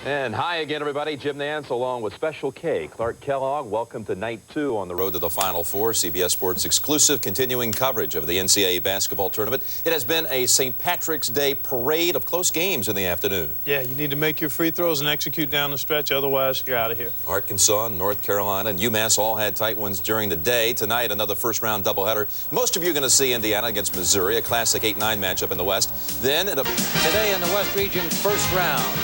And hi again, everybody. Jim Nance along with Special K, Clark Kellogg. Welcome to night 2 on the road to the Final Four. CBS Sports exclusive continuing coverage of the NCAA basketball tournament. It has been a St. Patrick's Day parade of close games in the afternoon. Yeah, you need to make your free throws and execute down the stretch. Otherwise, you're out of here. Arkansas, North Carolina, and UMass all had tight ones during the day. Tonight, another first-round doubleheader. Most of you are going to see Indiana against Missouri, a classic 8-9 matchup in the West. Then, today in the West Region first round.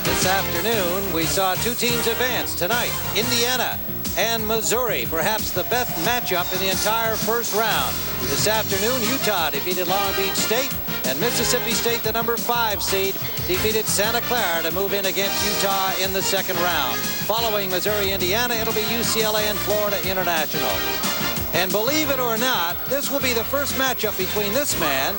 This afternoon, we saw two teams advance. Tonight, Indiana and Missouri, perhaps the best matchup in the entire first round. This afternoon, Utah defeated Long Beach State, and Mississippi State, the number 5 seed, defeated Santa Clara to move in against Utah in the second round. Following Missouri-Indiana, it'll be UCLA and Florida International. And believe it or not, this will be the first matchup between this man,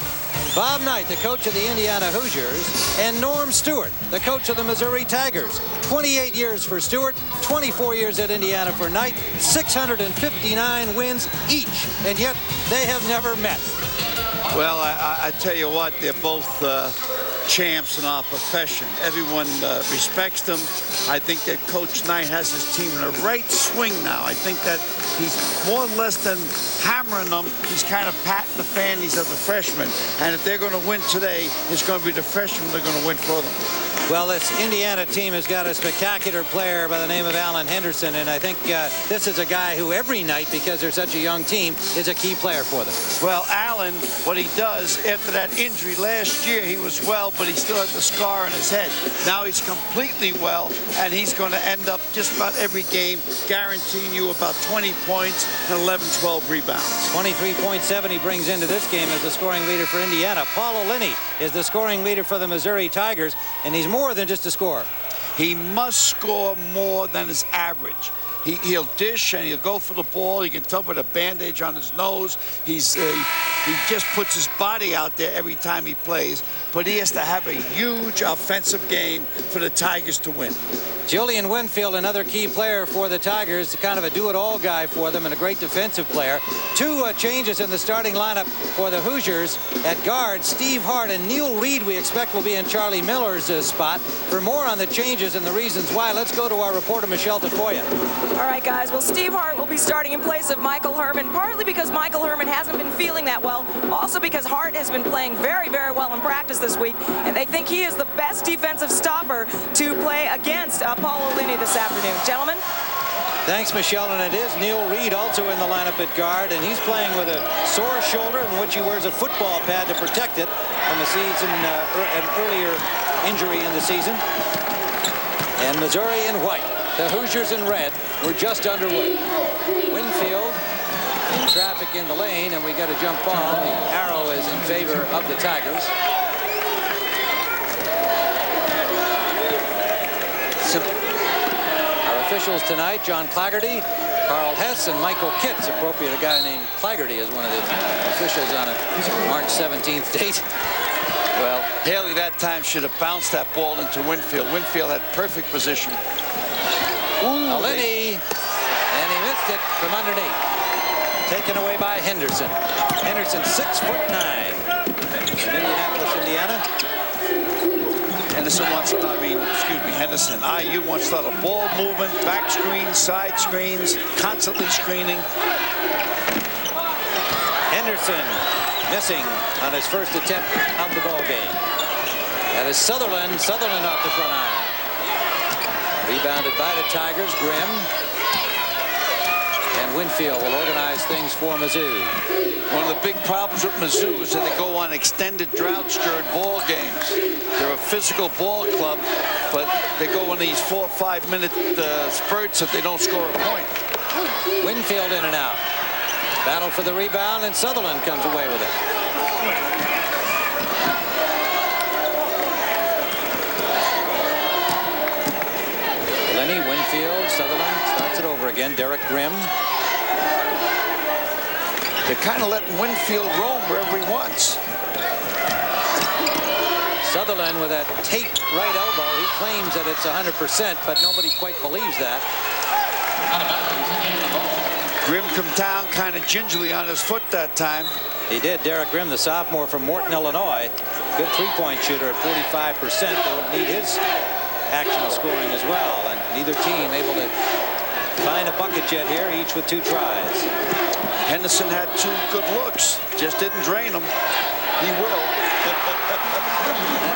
Bob Knight, the coach of the Indiana Hoosiers, and Norm Stewart, the coach of the Missouri Tigers. 28 years for Stewart, 24 years at Indiana for Knight, 659 wins each, and yet they have never met. Well, I tell you what, they're both champs in our profession. Everyone respects them. I think that Coach Knight has his team in the right swing now. I think that he's more or less than hammering them. He's kind of patting the fannies of the freshmen. And if they're going to win today, it's going to be the freshmen that are going to win for them. Well, this Indiana team has got a spectacular player by the name of Alan Henderson, and I think this is a guy who every night, because they're such a young team, is a key player for them. Well, Alan, what he does after that injury last year, he was well, but he still had the scar on his head. Now he's completely well, and he's going to end up just about every game guaranteeing you about 20 points and 11, 12 rebounds. 23.7 he brings into this game as the scoring leader for Indiana. Paul O'Linney is the scoring leader for the Missouri Tigers, and he's more than just a scorer. He must score more than his average. He'll dish and he'll go for the ball. You can tell by the bandage on his nose. He just puts his body out there every time he plays. But he has to have a huge offensive game for the Tigers to win. Julian Winfield, another key player for the Tigers, kind of a do-it-all guy for them and a great defensive player. Two changes in the starting lineup for the Hoosiers. At guard, Steve Hart and Neil Reed, we expect, will be in Charlie Miller's spot. For more on the changes and the reasons why, let's go to our reporter, Michelle Tafoya. All right, guys. Well, Steve Hart will be starting in place of Michael Herman, partly because Michael Herman hasn't been feeling that well, also because Hart has been playing very, very well in practice this week, and they think he is the best defensive stopper to play against Paul O'Linney this afternoon. Gentlemen? Thanks, Michelle. And it is Neil Reed also in the lineup at guard, and he's playing with a sore shoulder in which he wears a football pad to protect it from a season, an earlier injury in the season. And Missouri in white. The Hoosiers in red. We're just underway. Winfield in traffic in the lane, and we got a jump ball. The arrow is in favor of the Tigers. Our officials tonight, John Claggerty, Carl Hess, and Michael Kitts. Appropriate, a guy named Claggerty is one of the officials on a March 17th date. Well, Haley that time should have bounced that ball into Winfield. Winfield had perfect position. O'Linney, and he missed it from underneath. Taken away by Henderson. Henderson, 6'9", from Indianapolis, Indiana. Henderson, IU wants a lot of ball movement, back screens, side screens, constantly screening. Henderson missing on his first attempt of the ball game. That is Sutherland off the front iron. Rebounded by the Tigers, Grimm. And Winfield will organize things for Mizzou. One of the big problems with Mizzou is that they go on extended droughts during ball games. They're a physical ball club, but they go in these 4 or 5 minute spurts if they don't score a point. Winfield in and out. Battle for the rebound, and Sutherland comes away with it. Lenny, Winfield, Sutherland starts it over again. Derek Grimm. They're kind of letting Winfield roam wherever he wants. Sutherland with that taped right elbow. He claims that it's 100%, but nobody quite believes that. Grimm come down kind of gingerly on his foot that time. He did. Derek Grimm, the sophomore from Morton, Illinois. Good three-point shooter at 45%. They'll need his action scoring as well, and neither team able to find a bucket yet here, each with 2 tries. Henderson had 2 good looks, just didn't drain them. He will. That's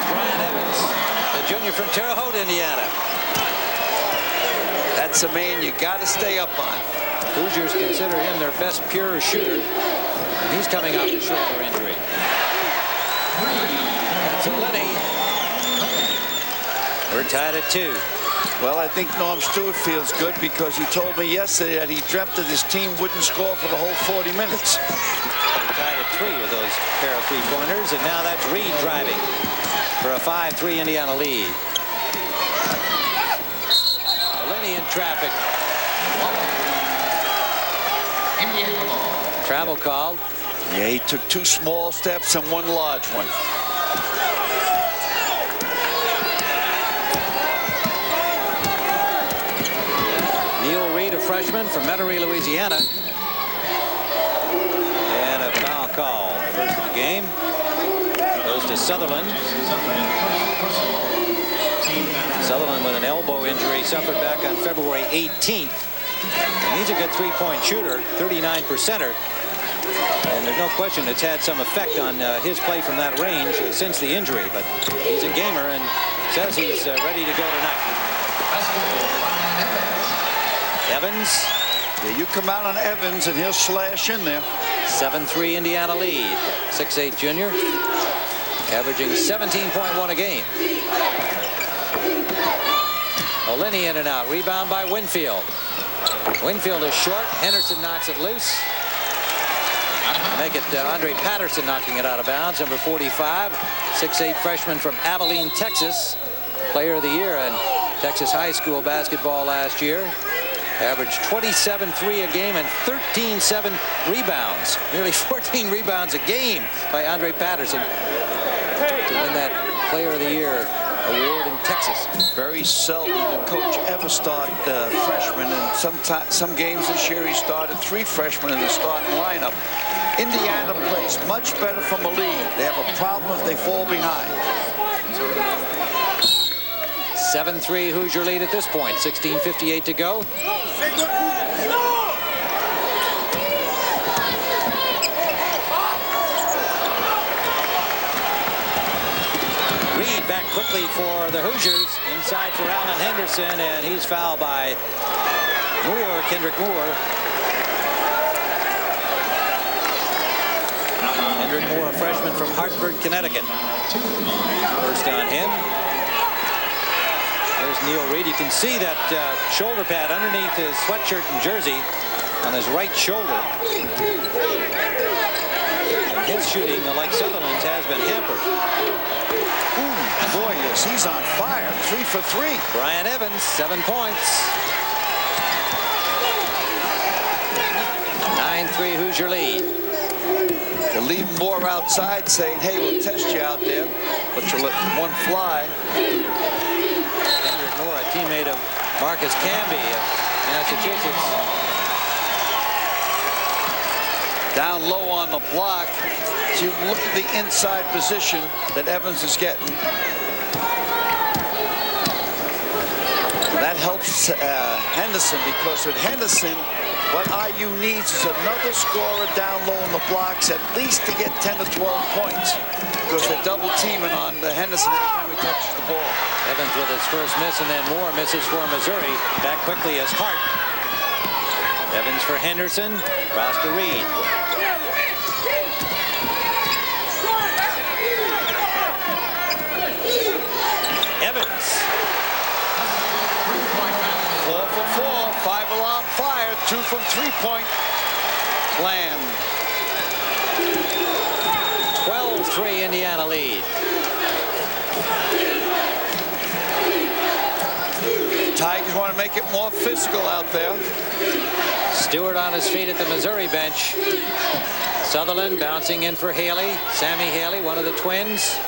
Brian Evans, the junior from Terre Haute, Indiana. That's a man you got to stay up on. Hoosiers consider him their best pure shooter, and he's coming off a shoulder injury. That's Lenny. We're tied at 2. Well, I think Norm Stewart feels good because he told me yesterday that he dreamt that his team wouldn't score for the whole 40 minutes. We're tied at 3 with those pair of 3-pointers, and now that's Reed driving for a 5-3 Indiana lead. Lenny in traffic. Travel called. Yeah, he took 2 small steps and 1 large one. Neil Reed, a freshman from Metairie, Louisiana. And a foul call. First of the game goes to Sutherland. Sutherland with an elbow injury suffered back on February 18th. And he's a good 3-point shooter, 39%er. And there's no question it's had some effect on his play from that range since the injury. But he's a gamer and says he's ready to go tonight. Evans. Yeah, you come out on Evans and he'll slash in there. 7-3 Indiana lead. 6'8" junior, averaging 17.1 a game. O'Lenny in and out. Rebound by Winfield. Winfield is short. Henderson knocks it loose. Make it Andre Patterson knocking it out of bounds. Number 45, 6'8" freshman from Abilene, Texas. Player of the year in Texas high school basketball last year. Averaged 27-3 a game and 13-7 rebounds. Nearly 14 rebounds a game by Andre Patterson to win that Player of the Year award in Texas. Very seldom the coach ever start freshmen, and some games this year he started 3 freshmen in the starting lineup. Indiana plays much better from a lead. They have a problem if they fall behind. 7-3 Hoosier lead at this point. 16:58 to go. Reed back quickly for the Hoosiers. Inside for Alan Henderson, and he's fouled by Moore, Kendrick Moore. Kendrick Moore, a freshman from Hartford, Connecticut. First on him. There's Neil Reed. You can see that shoulder pad underneath his sweatshirt and jersey on his right shoulder. And his shooting, like Sutherland's, has been hampered. Ooh, boy, yes, he's on fire. 3 for 3. Brian Evans, 7 points. 9-3 Hoosier lead. They're leaving Moore outside saying, hey, we'll test you out there, but you'll let one fly. Moore, a teammate of Marcus Camby of Massachusetts. Down low on the block. So you look at the inside position that Evans is getting. And that helps Henderson, because with Henderson, what IU needs is another scorer down low in the blocks, at least to get 10 to 12 points, because they're double teaming on Henderson every time he touches the ball. Evans with his first miss, and then Moore misses for Missouri. Back quickly as Hart. Evans for Henderson. Cross to Reed. Evans. 4 for 4. 5-alarm fire. 2 from 3-point land. 12-3 Indiana lead. Tigers want to make it more physical out there. Stewart on his feet at the Missouri bench. Sutherland bouncing in for Haley. Sammy Haley, one of the twins.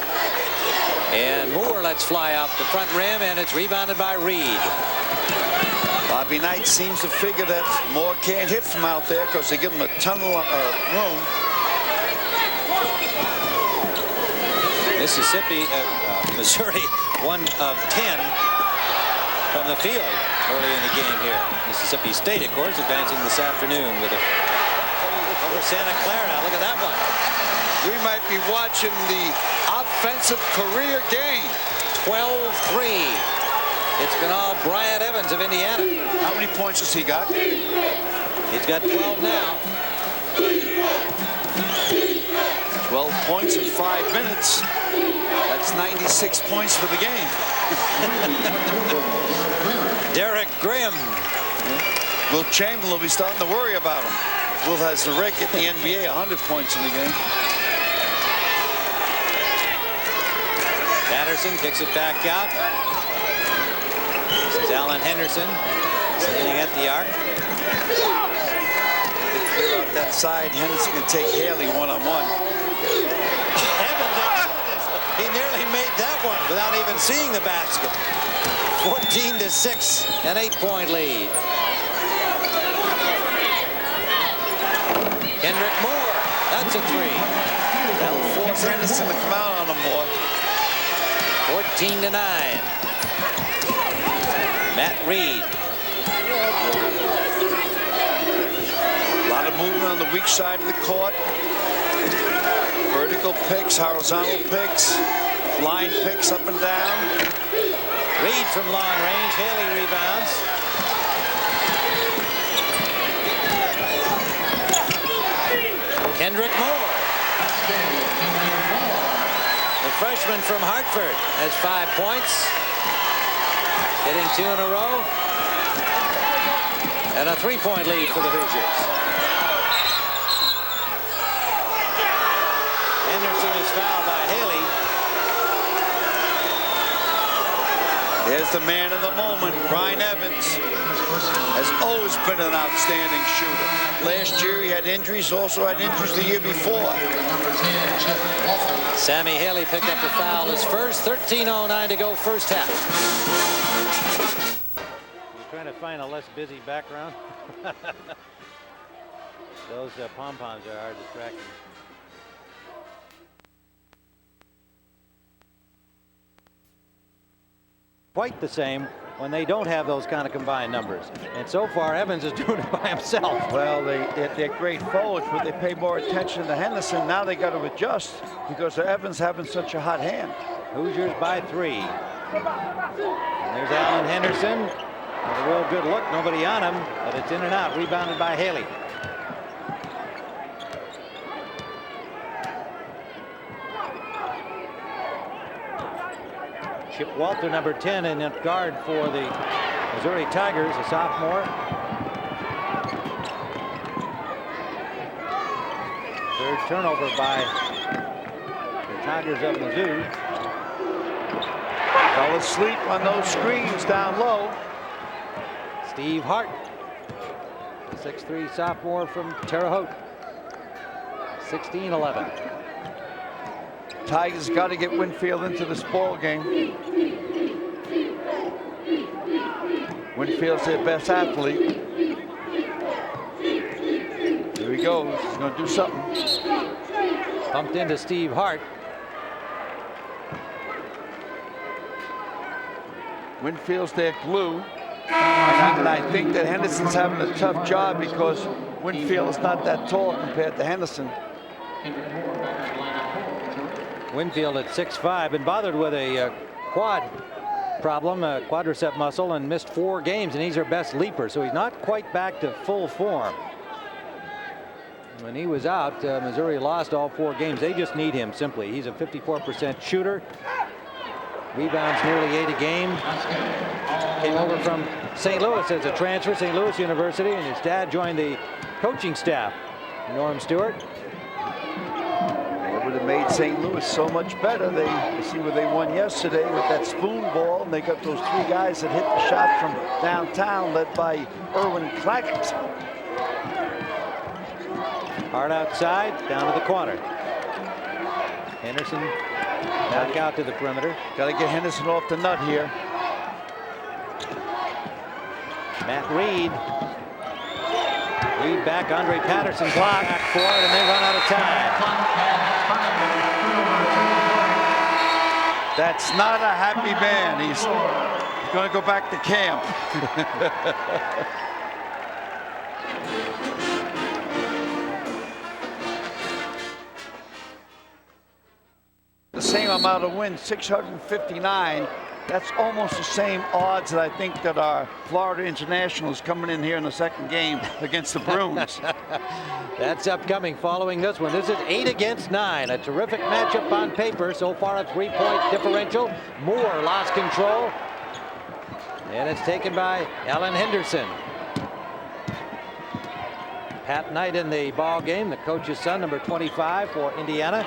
And Moore lets fly out the front rim, and it's rebounded by Reed. Bobby Knight seems to figure that Moore can't hit from out there because they give him a ton of room. Missouri, 1 of 10 from the field early in the game here. Mississippi State, of course, advancing this afternoon with a over Santa Clara. Look at that one. We might be watching the offensive career game. 12-3. It's been all Bryant Evans of Indiana. How many points has he got? He's got 12 now. 12 points in 5 minutes. That's 96 points for the game. Derek Grimm. Will Chamberlain will be starting to worry about him. Will has the record in the NBA, 100 points in the game. Patterson kicks it back out. This is Alan Henderson standing at the arc. They clear out that side. Henderson can take Haley one-on-one. He nearly made that one without even seeing the basket. 14-6, an 8-point lead. Kendrick Moore, that's a three. That'll force Henderson to come out on him more. 14-9. Matt Reed. A lot of movement on the weak side of the court. Vertical picks, horizontal picks, line picks up and down. Reed from long range. Haley rebounds. Kendrick Moore. The freshman from Hartford has 5 points. Hitting 2 in a row. And a 3-point lead for the Hoosiers. Henderson is fouled by Haley. There's the man of the moment, Brian Evans. Has always been an outstanding shooter. Last year he had injuries, also had injuries the year before. Sammy Haley picked up the foul, his first. 13:09 to go, first half. You're trying to find a less busy background? Those pom-poms are distracting. Quite the same when they don't have those kind of combined numbers. And so far, Evans is doing it by himself. Well, they're great forwards, but they pay more attention to Henderson. Now they got to adjust because Evans having such a hot hand. Hoosiers by 3. And there's Alan Henderson. With a real good look, nobody on him, but it's in and out, rebounded by Haley. Chip Walter, number 10, in that guard for the Missouri Tigers, a sophomore. Third turnover by the Tigers of Mizzou. Fell asleep on those screens down low. Steve Hart, 6'3" sophomore from Terre Haute. 16-11. Tigers got to get Winfield into this ball game. Winfield's their best athlete. Here he goes. He's going to do something. Bumped into Steve Hart. Winfield's their glue. And I think that Henderson's having a tough job because Winfield is not that tall compared to Henderson. Winfield at 6'5", been bothered with a quad problem, a quadricep muscle, and missed 4 games, and he's their best leaper, so he's not quite back to full form. When he was out, Missouri lost all 4 games. They just need him simply. He's a 54% shooter. Rebounds nearly 8 a game. Came over from St. Louis as a transfer, St. Louis University, and his dad joined the coaching staff, Norm Stewart. They would have made St. Louis so much better. They see where they won yesterday with that spoon ball, and they got those 3 guys that hit the shot from downtown, led by Erwin Claggett. Hard outside, down to the corner. Henderson back out to the perimeter. Got to get Henderson off the nut here. Matt Reed. Reed back, Andre Patterson block back for it, and they run out of time. That's not a happy man. Going to go back to camp. The same amount of wins, 659. That's almost the same odds that I think that our Florida Internationals coming in here in the second game against the Bruins. That's upcoming following this one. This is 8 against 9. A terrific matchup on paper. So far a 3-point differential. Moore lost control. And it's taken by Alan Henderson. Pat Knight in the ball game, the coach's son, number 25 for Indiana.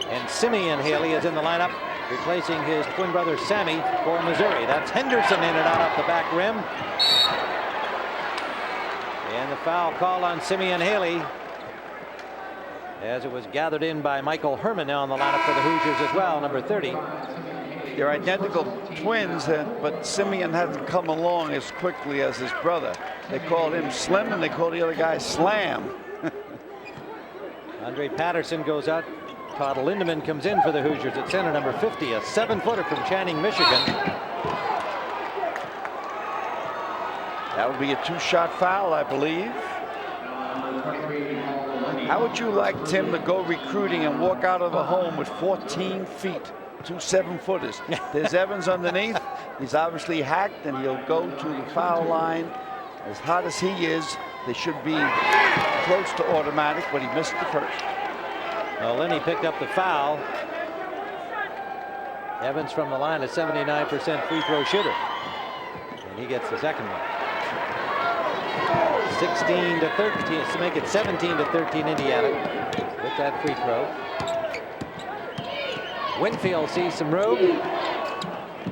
And Simeon Haley is in the lineup, replacing his twin brother Sammy for Missouri. That's Henderson in and out off the back rim. And the foul call on Simeon Haley, as it was gathered in by Michael Herman now in the lineup for the Hoosiers as well, number 30. They're identical twins, but Simeon hasn't come along as quickly as his brother. They call him Slim and they call the other guy Slam. Andre Patterson goes out. Todd Lindemann comes in for the Hoosiers at center, number 50, a 7-footer from Channing, Michigan. That would be a 2-shot foul, I believe. How would you like Tim to go recruiting and walk out of the home with 14 feet, 2 7-footers? There's Evans underneath. He's obviously hacked, and he'll go to the foul line. As hot as he is, they should be close to automatic, but he missed the first. Well, Lenny picked up the foul. Evans from the line, a 79% free throw shooter. And he gets the second one. 16 to 13 to make it 17 to 13 Indiana with that free throw. Winfield sees some room.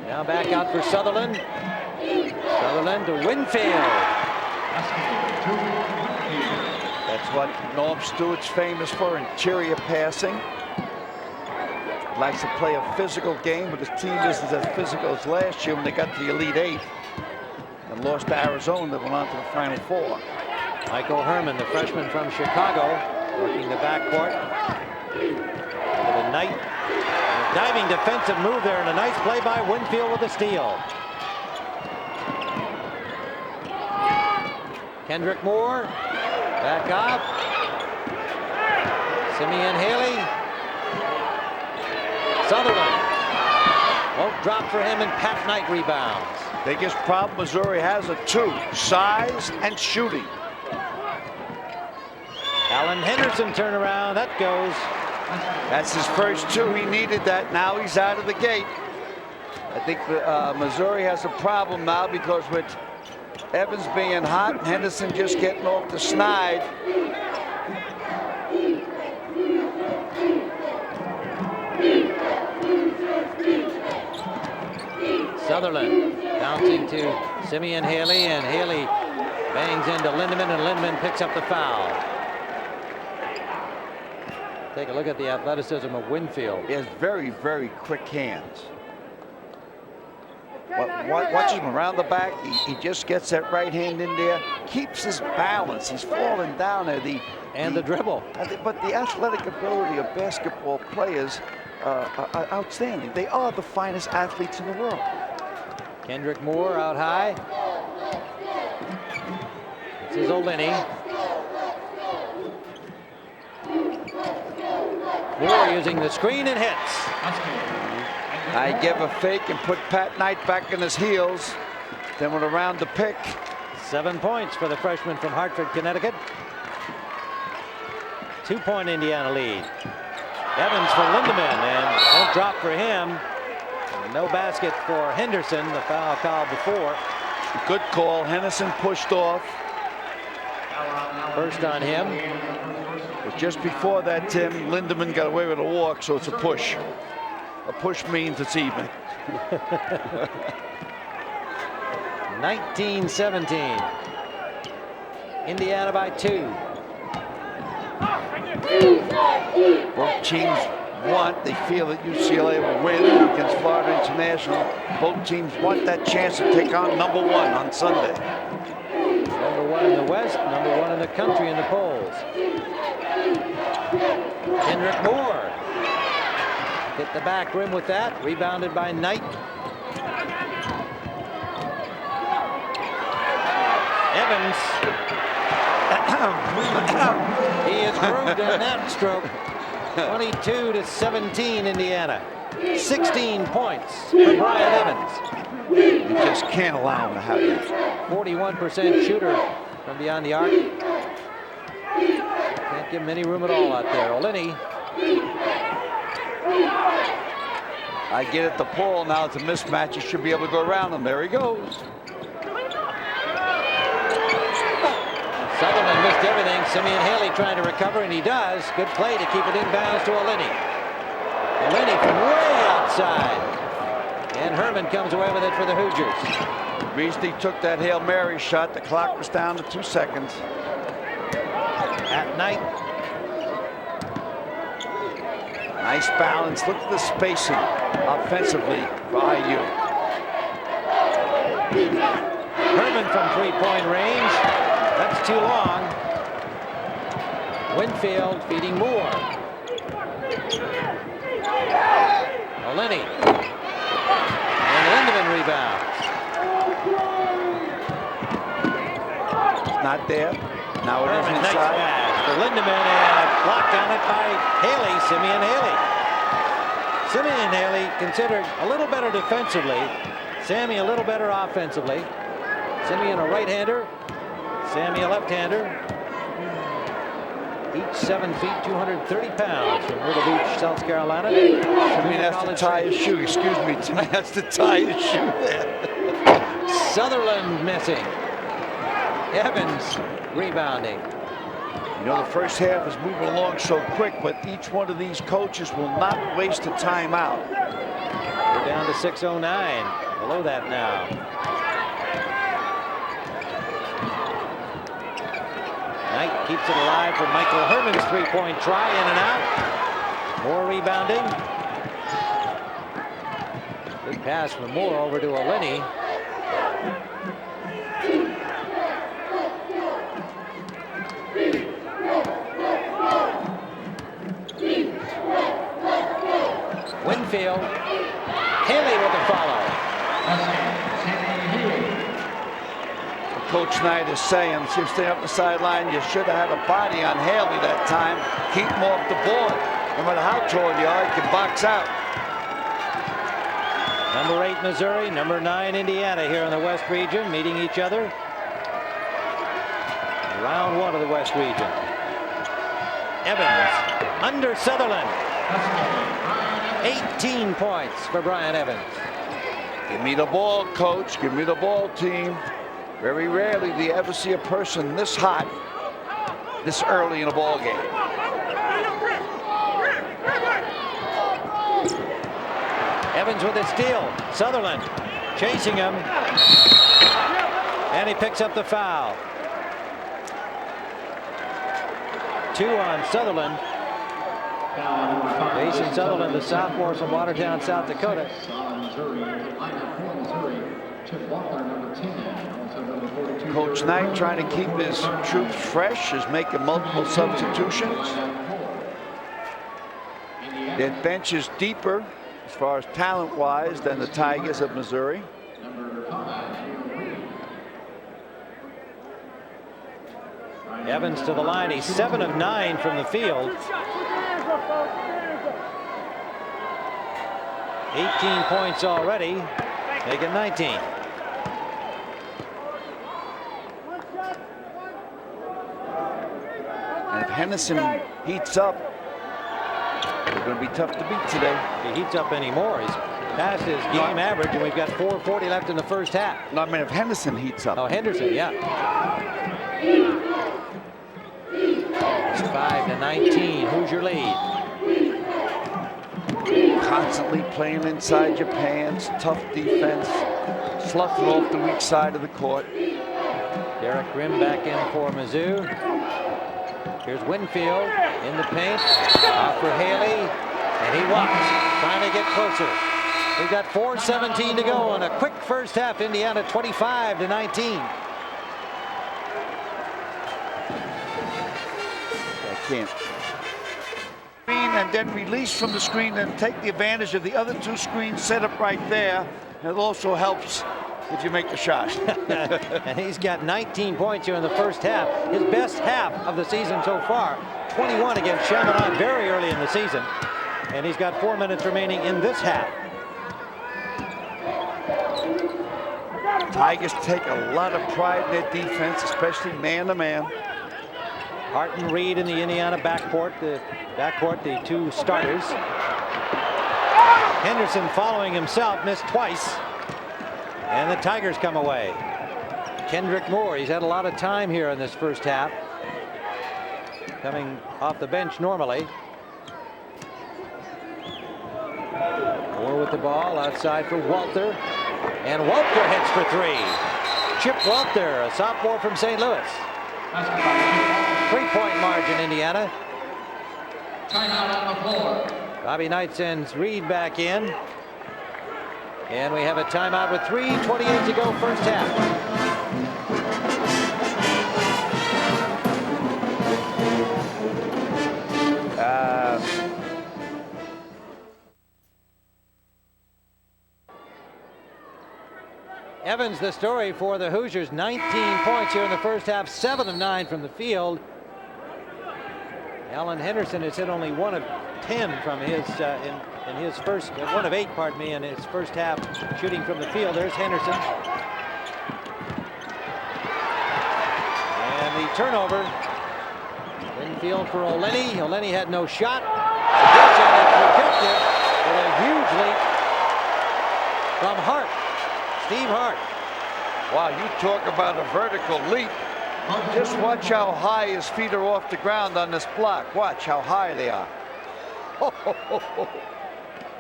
Now back out for Sutherland. Sutherland to Winfield. That's what Norm Stewart's famous for, interior passing. Likes to play a physical game, but his team isn't as physical as last year when they got to the Elite Eight and lost to Arizona that went on to the Final Four. Michael Herman, the freshman from Chicago, working the backcourt. Over the Knight. A diving defensive move there, and a nice play by Winfield with a steal. Kendrick Moore. Back up. Simeon Haley. Sutherland. Won't drop for him, and Pat Knight rebounds. Biggest problem Missouri has are 2, size and shooting. Alan Henderson turnaround. That goes. That's his first 2. He needed that. Now he's out of the gate. I think Missouri has a problem now because with Evans being hot and Henderson just getting off the snide. Sutherland bouncing to Simeon Haley, and Haley bangs into Lindemann, and Lindemann picks up the foul. Take a look at the athleticism of Winfield. He has very, very quick hands. Watch him around the back. He just gets that right hand in there, keeps his balance. He's falling down there. The dribble. But the athletic ability of basketball players are outstanding. They are the finest athletes in the world. Kendrick Moore out high. This is O'Lenny. Moore using the screen and hits. I give a fake and put Pat Knight back in his heels. Then went around the pick. 7 points for the freshman from Hartford, Connecticut. 2-point Indiana lead. Evans for Lindemann, and won't drop for him. No basket for Henderson, the foul call before. Good call. Henderson pushed off. First on him. But just before that, Tim, Lindemann got away with a walk, so it's a push. A push means it's even. 19-17. Indiana by 2. Both teams they feel that UCLA will win against Florida International. Both teams want that chance to take on #1 on Sunday. #1 in the West, #1 in the country in the polls. Kendrick Moore hit the back rim with that, rebounded by Knight. Evans. He is grooved in that stroke. 22-17 Indiana. 16 points for Brian Evans. You just can't allow him to have that. 41% shooter from beyond the arc. Can't give him any room at all out there. Olini. I get it, the pull. Now it's a mismatch. You should be able to go around him. There he goes. Sutherland missed everything. Simeon Haley trying to recover, and he does. Good play to keep it inbounds to Olini. Olini from way outside. And Herman comes away with it for the Hoosiers. Beasley took that Hail Mary shot. The clock was down to 2 seconds. At night. Nice balance. Look at the spacing offensively for IU. Herman from three-point range. That's too long. Winfield feeding Moore. Olini. And Lindemann rebounds. Not there. Now it is Herman, nice inside. pass for Lindemann, and blocked on it by Haley, Simeon Haley. Simeon Haley considered a little better defensively. Sammy a little better offensively. Simeon a right-hander. Sammy a left-hander. Each 7 feet, 230 pounds from Myrtle Beach, South Carolina. I mean, that's to tie his shoe. Excuse me. That's to tie his shoe there. Sutherland missing. Evans rebounding. You know, the first half is moving along so quick, but each one of these coaches will not waste a timeout. We're down to 6:09. Below that now. Knight keeps it alive for Michael Herman's three-point try, in and out. Moore rebounding. Good pass from Moore over to Olini. Winfield. Haley with the follow. Coach Knight is saying, she's staying up the sideline, you should have had a body on Haley that time. Keep him off the board. No matter how tall you are, you can box out. Number 8 Missouri, number 9 Indiana here in the West region, meeting each other. Round 1 of the West region. Evans under Sutherland. 18 points for Brian Evans. Give me the ball, coach. Give me the ball, team. Very rarely do you ever see a person this hot this early in a ball game. Evans with a steal. Sutherland chasing him. And he picks up the foul. 2 on Sutherland. Jason Sutherland, the sophomore from Watertown, South Dakota. Coach Knight trying to keep his troops fresh, is making multiple substitutions. Their bench is deeper as far as talent-wise than the Tigers of Missouri. Evans to the line. He's 7 of 9 from the field. 18 points already. Make it 19. And if Henderson heats up, they're going to be tough to beat today. If he heats up anymore, he's past his game average, and we've got 4:40 left in the first half. No, I mean, if Henderson heats up. Oh, Henderson, yeah. It's 5-19. Hoosier lead. Constantly playing inside your pants, tough defense, sloughing off the weak side of the court. Derek Grimm back in for Mizzou. Here's Winfield in the paint. Off for Haley, and he walks, trying to get closer. We've got 4:17 to go on a quick first half. Indiana 25-19. I can't. And then release from the screen and take the advantage of the other 2 screens set up right there. It also helps if you make the shot. And he's got 19 points here in the first half. His best half of the season so far. 21 against Chaminade very early in the season. And he's got 4 minutes remaining in this half. Tigers take a lot of pride in their defense, especially man-to-man. Hart and Reed in the Indiana backcourt. The two starters. Henderson following himself, missed twice. And the Tigers come away. Kendrick Moore, he's had a lot of time here in this first half. Coming off the bench normally. Moore with the ball outside for Walter. And Walter hits for three. Chip Walter, a sophomore from St. Louis. 3-point margin, Indiana. Timeout on the floor. Bobby Knight sends Reed back in. And we have a timeout with 3:28 to go first half. Evans, the story for the Hoosiers. 19 points here in the first half, 7 of 9 from the field. Alan Henderson has hit only 1 of 10 from his in his first 1 of 8, pardon me, in his first half shooting from the field. There's Henderson. And the turnover. Infield for Olenny. Olenny had no shot. Dish and it's rejected with a huge leap from Hart. Steve Hart. Wow, you talk about a vertical leap. Just watch how high his feet are off the ground on this block. Watch how high they are.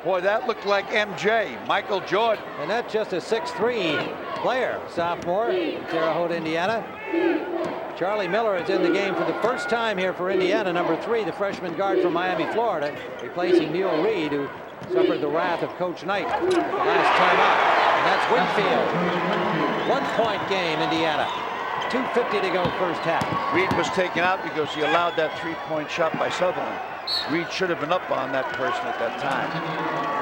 Boy, that looked like MJ, Michael Jordan. And that's just a 6'3" player, sophomore from Terre Haute, Indiana. Charlie Miller is in the game for the first time here for Indiana. Number 3, the freshman guard from Miami, Florida, replacing Neil Reed, who suffered the wrath of Coach Knight the last time out. And that's Winfield. 1-point game, Indiana. 2:50 to go first half. Reed was taken out because he allowed that 3-point shot by Sutherland. Reed should have been up on that person at that time.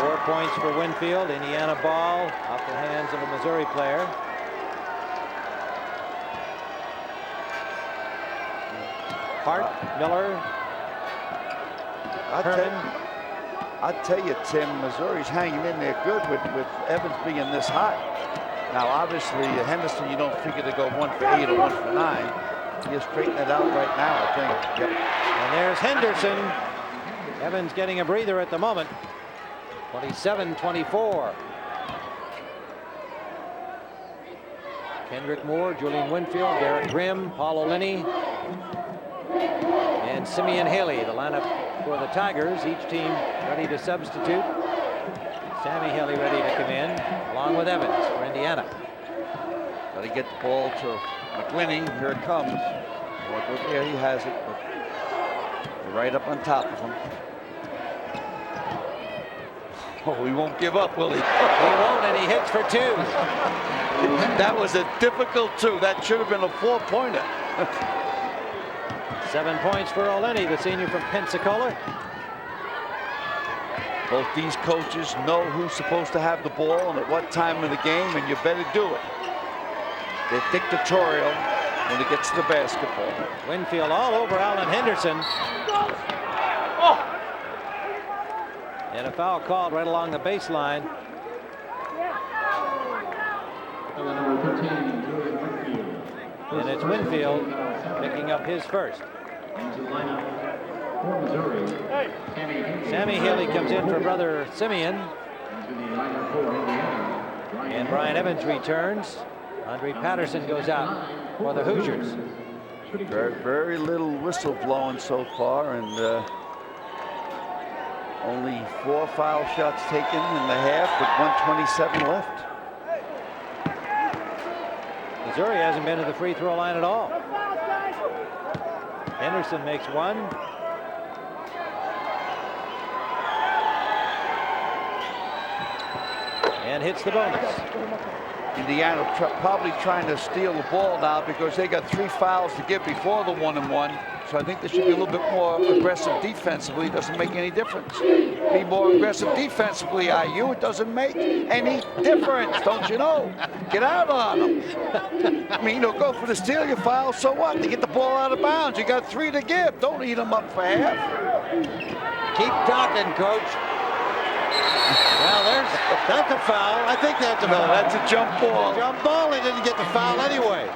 4 points for Winfield. Indiana ball off the hands of a Missouri player. Hart, Miller, I'll tell you, Tim, Missouri's hanging in there good with Evans being this hot. Now, obviously, Henderson, you don't figure to go 1 for 8 or 1 for 9. He'll straighten it out right now, I think. Yep. And there's Henderson. Evans getting a breather at the moment. 27-24. Kendrick Moore, Julian Winfield, Derek Grimm, Paul Olenny, and Simeon Haley, the lineup for the Tigers. Each team ready to substitute. Sammy Haley ready to come in, along with Evans for Indiana. Got to get the ball to McGlinny. Here it comes. There he has it, but right up on top of him. Oh, he won't give up, will he? He won't, and he hits for 2. That was a difficult 2. That should have been a 4-pointer. 7 points for Olenny, the senior from Pensacola. Both these coaches know who's supposed to have the ball and at what time of the game, and you better do it. They're dictatorial when it gets to the basketball. Winfield all over Alan Henderson. And a foul called right along the baseline. And it's Winfield picking up his first. Sammy Haley comes in for brother Simeon. And Brian Evans returns. Andre Patterson goes out for the Hoosiers. Very, very little whistle blowing so far, and only 4 foul shots taken in the half with 1:27 left. Missouri hasn't been to the free throw line at all. Henderson makes 1. And hits the bonus. Indiana probably trying to steal the ball now because they got 3 fouls to give before the 1-and-1. So I think they should be a little bit more aggressive defensively. It doesn't make any difference. Be more aggressive defensively, IU. It doesn't make any difference, don't you know? Get out on them. I mean, they'll go for the steal your foul, so what? They get the ball out of bounds. You got 3 to give. Don't eat them up for half. Keep talking, Coach. Well, that's a foul. I think that's a foul. No, that's a jump ball. Jump ball, he didn't get the foul anyway.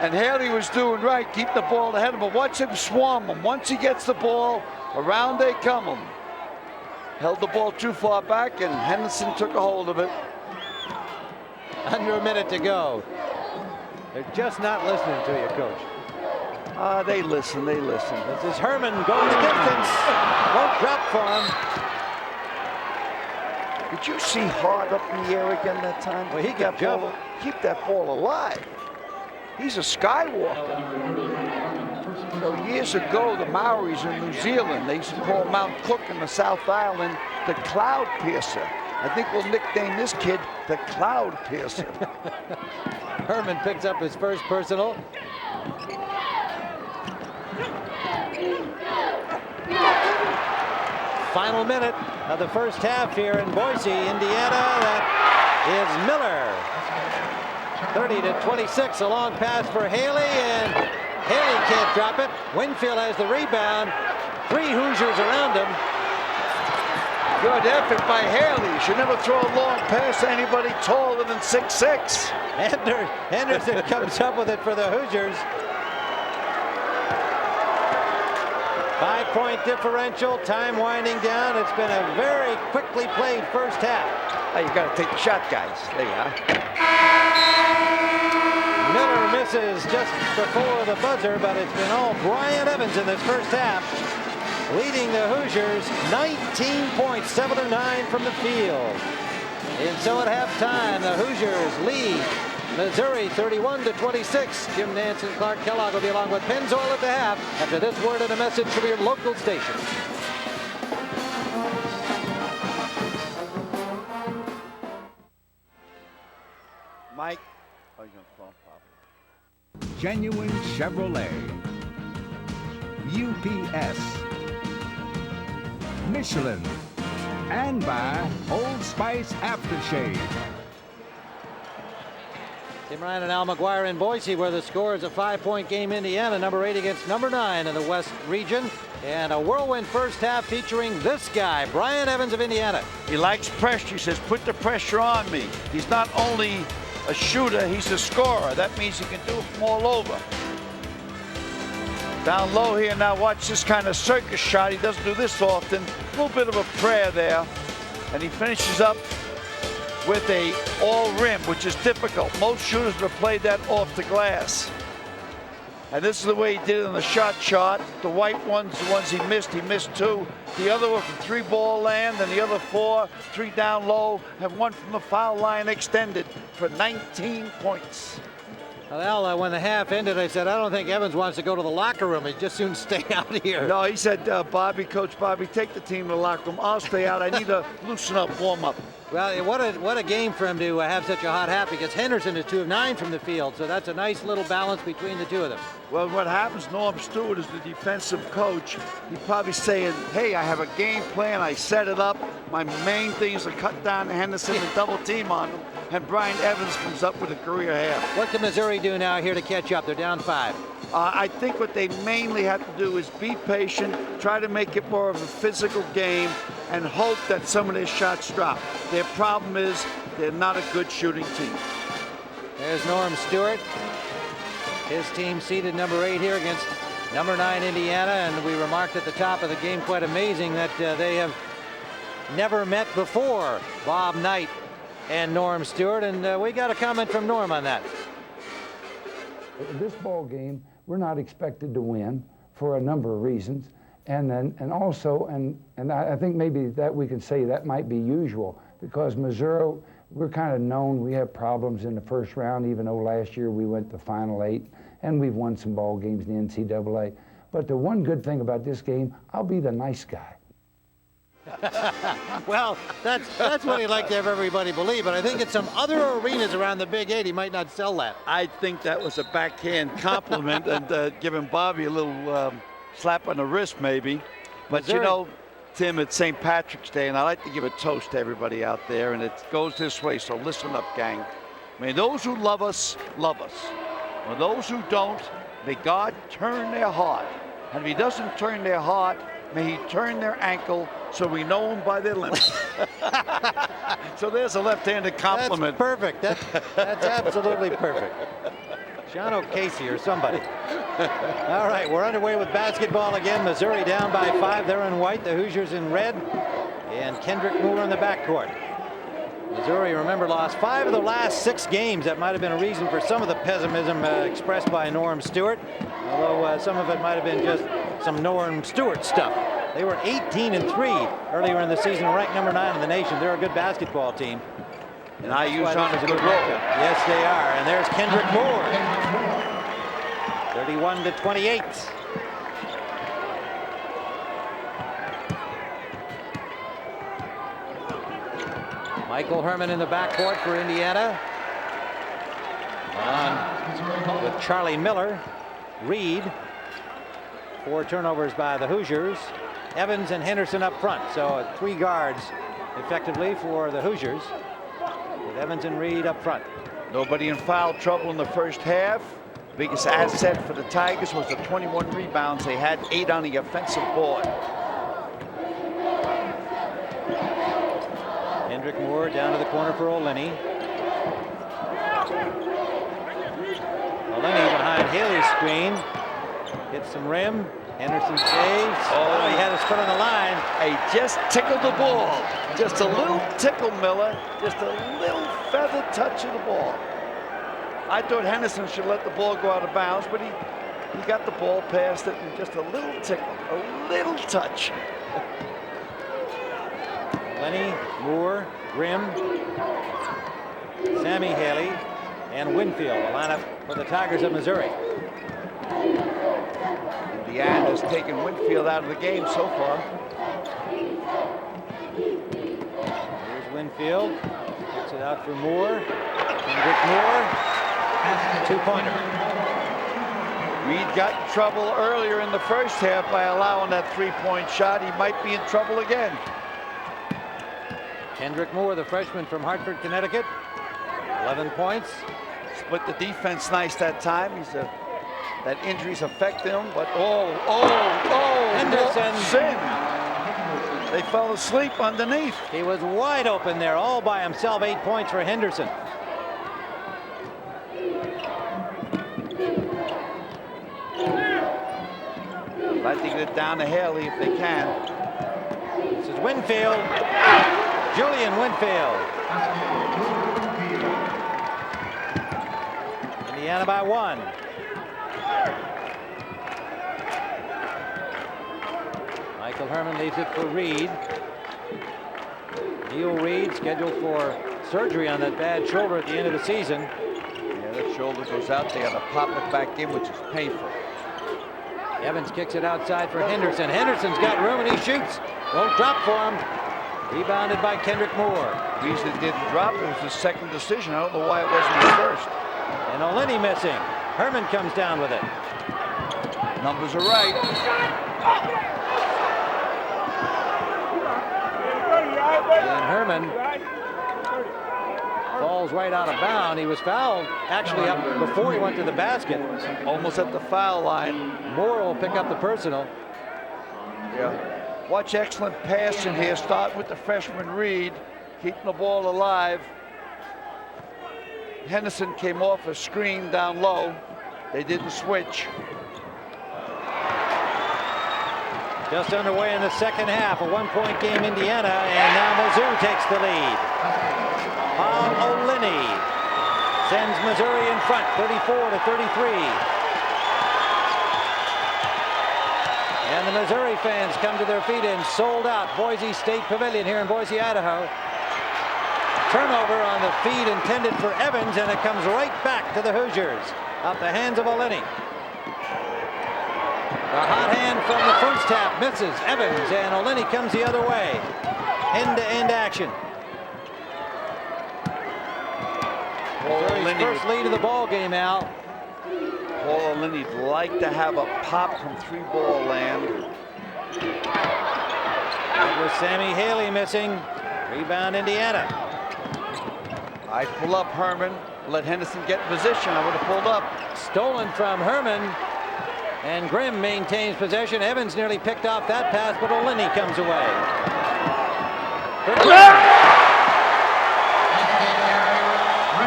And Haley was doing right, keep the ball ahead of him. Watch him swarm him. Once he gets the ball, around they come him. Held the ball too far back, and Henderson took a hold of it. Under a minute to go. They're just not listening to you, Coach. They listen, they listen. This is Herman going the distance. Won't drop for him. Did you see Hart up in the air again that time? Well, he kept jumping. Keep that ball alive. He's a skywalker. You know, years ago, the Maoris in New Zealand, they used to call Mount Cook in the South Island the Cloud Piercer. I think we'll nickname this kid the Cloud Piercer. Herman picks up his first personal. Final minute of the first half here in Boise, Indiana. That is Miller. 30-26, a long pass for Haley, and Haley can't drop it. Winfield has the rebound. 3 Hoosiers around him. Good effort by Haley. You should never throw a long pass to anybody taller than 6'6". Henderson comes up with it for the Hoosiers. 5-point differential, time winding down. It's been a very quickly played first half. Hey, you got to take the shot, guys. There you are. Miller misses just before the buzzer, but it's been all Brian Evans in this first half, leading the Hoosiers 19 points, 7 of 9 from the field. And so at halftime, the Hoosiers lead Missouri 31-26. Jim Nance and Clark Kellogg will be along with Pennzoil at the half after this word and a message from your local station. Mike, are you going to call Papa? Genuine Chevrolet, UPS, Michelin, and by Old Spice Aftershave. Tim Ryan and Al McGuire in Boise, where the score is a 5-point game. Indiana, number 8 against number 9 in the West region. And a whirlwind first half featuring this guy, Brian Evans of Indiana. He likes pressure. He says, put the pressure on me. He's not only a shooter, he's a scorer. That means he can do it from all over. Down low here, now watch this kind of circus shot. He doesn't do this often. A little bit of a prayer there. And he finishes up with a all rim, which is difficult. Most shooters would have played that off the glass. And this is the way he did it in the shot chart. The white ones, the ones he missed 2. The other were from 3-ball land, and the other 4, 3 down low, and 1 from the foul line extended for 19 points. Well, Al, when the half ended, I said, I don't think Evans wants to go to the locker room. He'd just soon stay out here. No, he said, Coach Bobby, take the team to the locker room. I'll stay out. I need to loosen up, warm up. Well, what a game for him to have such a hot half, because Henderson is 2 of 9 from the field, so that's a nice little balance between the two of them. Well, what happens, Norm Stewart is the defensive coach. He's probably saying, hey, I have a game plan. I set it up. My main thing is to cut down Henderson and double team on him. And Brian Evans comes up with a career half. What can Missouri do now here to catch up? They're down 5. I think what they mainly have to do is be patient, try to make it more of a physical game, and hope that some of their shots drop. Their problem is they're not a good shooting team. There's Norm Stewart. His team seated number 8 here against number 9 Indiana, and we remarked at the top of the game, quite amazing that they have never met before, Bob Knight and Norm Stewart, and we got a comment from Norm on that. This ball game, we're not expected to win for a number of reasons, and I think maybe that we can say that might be usual, because Missouri, we're kind of known, we have problems in the first round, even though last year we went to the Final 8, and we've won some ball games in the NCAA. But the one good thing about this game, I'll be the nice guy. Well, that's what he'd like to have everybody believe, but I think in some other arenas around the Big 8, he might not sell that. I think that was a backhand compliment and giving Bobby a little slap on the wrist, maybe. But Missouri. you know, Tim, it's St. Patrick's Day, and I like to give a toast to everybody out there, and it goes this way, so listen up, gang. May those who love us, love us. For those who don't, may God turn their heart. And if he doesn't turn their heart, may he turn their ankle so we know them by their limbs. So there's a left-handed compliment. That's perfect. That's absolutely perfect. Sean O'Casey or somebody. All right, we're underway with basketball again. Missouri down by 5. They're in white. The Hoosiers in red. And Kendrick Moore in the backcourt. Missouri, remember, lost 5 of the last 6 games. That might have been a reason for some of the pessimism expressed by Norm Stewart, although some of it might have been just some Norm Stewart stuff. They were 18-3 earlier in the season, ranked number 9 in the nation. They're a good basketball team. And IU's on a good roll. Yes, they are. And there's Kendrick Moore. 31-28. Michael Herman in the backcourt for Indiana. On with Charlie Miller. Reed. 4 turnovers by the Hoosiers. Evans and Henderson up front. So 3 guards effectively for the Hoosiers, with Evans and Reed up front. Nobody in foul trouble in the first half. Biggest asset for the Tigers was the 21 rebounds. They had 8 on the offensive board. Kendrick Moore down to the corner for Oleni. Oleni behind Haley's screen. Hits some rim. Henderson saves. Oh, he had his foot on the line. He just tickled the ball. Just a little tickle, Miller. Just a little feather touch of the ball. I thought Henderson should let the ball go out of bounds, but he got the ball past it and just a little tickle, a little touch. Lenny, Moore, Grimm, Sammy Haley, and Winfield, a lineup for the Tigers of Missouri. Indiana has taken Winfield out of the game so far. Here's Winfield. Gets it out for Moore. Kendrick Moore. 2-pointer. Reed got in trouble earlier in the first half by allowing that 3-point shot. He might be in trouble again. Kendrick Moore, the freshman from Hartford, Connecticut. 11 points. Split the defense nice that time. That injuries affect him, but Henderson. Sin. They fell asleep underneath. He was wide open there all by himself. 8 points for Henderson. I'd like to get it down to Haley if they can. This is Winfield. Julian Winfield. Indiana by 1. Michael Herman leaves it for Reed. Neil Reed scheduled for surgery on that bad shoulder at the end of the season. Yeah, that shoulder goes out. They got to pop it back in, which is painful. Evans kicks it outside for Henderson. Henderson's got room and he shoots. Won't drop for him. Rebounded by Kendrick Moore. The reason it didn't drop, it was his second decision. I don't know why it wasn't his first. And Oleni missing. Herman comes down with it. Numbers are right. And Herman falls right out of bounds. He was fouled actually up before he went to the basket. Almost at the foul line. Moore will pick up the personal. Yeah. Watch excellent passing here. Start with the freshman Reed, keeping the ball alive. Henderson came off a screen down low. They didn't switch. Just underway in the second half. A 1-point game, Indiana, and now Mizzou takes the lead. Paul Oleni sends Missouri in front, 34-33. And the Missouri fans come to their feet in sold-out Boise State Pavilion here in Boise, Idaho. Turnover on the feed intended for Evans, and it comes right back to the Hoosiers. Out the hands of Oleni. The hot hand from the first half misses Evans, and O'Linney comes the other way. End-to-end action. Missouri's first lead of the ball game, Al. Paul O'Linney'd like to have a pop from 3-ball land. That was Sammy Haley missing. Rebound Indiana. I'd pull up Herman, let Henderson get in position. I would have pulled up. Stolen from Herman. And Grimm maintains possession. Evans nearly picked off that pass, but O'Linney comes away.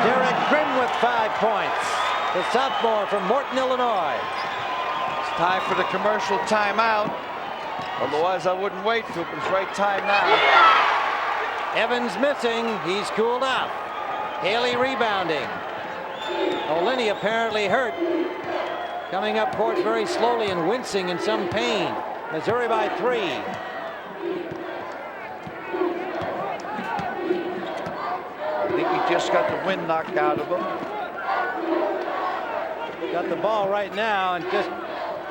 Derek Grimm with 5 points. The sophomore from Morton, Illinois. It's time for the commercial timeout. Otherwise, I wouldn't wait for it, but it's right time now. Evans missing. He's cooled off. Haley rebounding. O'Linney apparently hurt. Coming up court very slowly and wincing in some pain. Missouri by 3. I think he just got the wind knocked out of him. Got the ball right now and just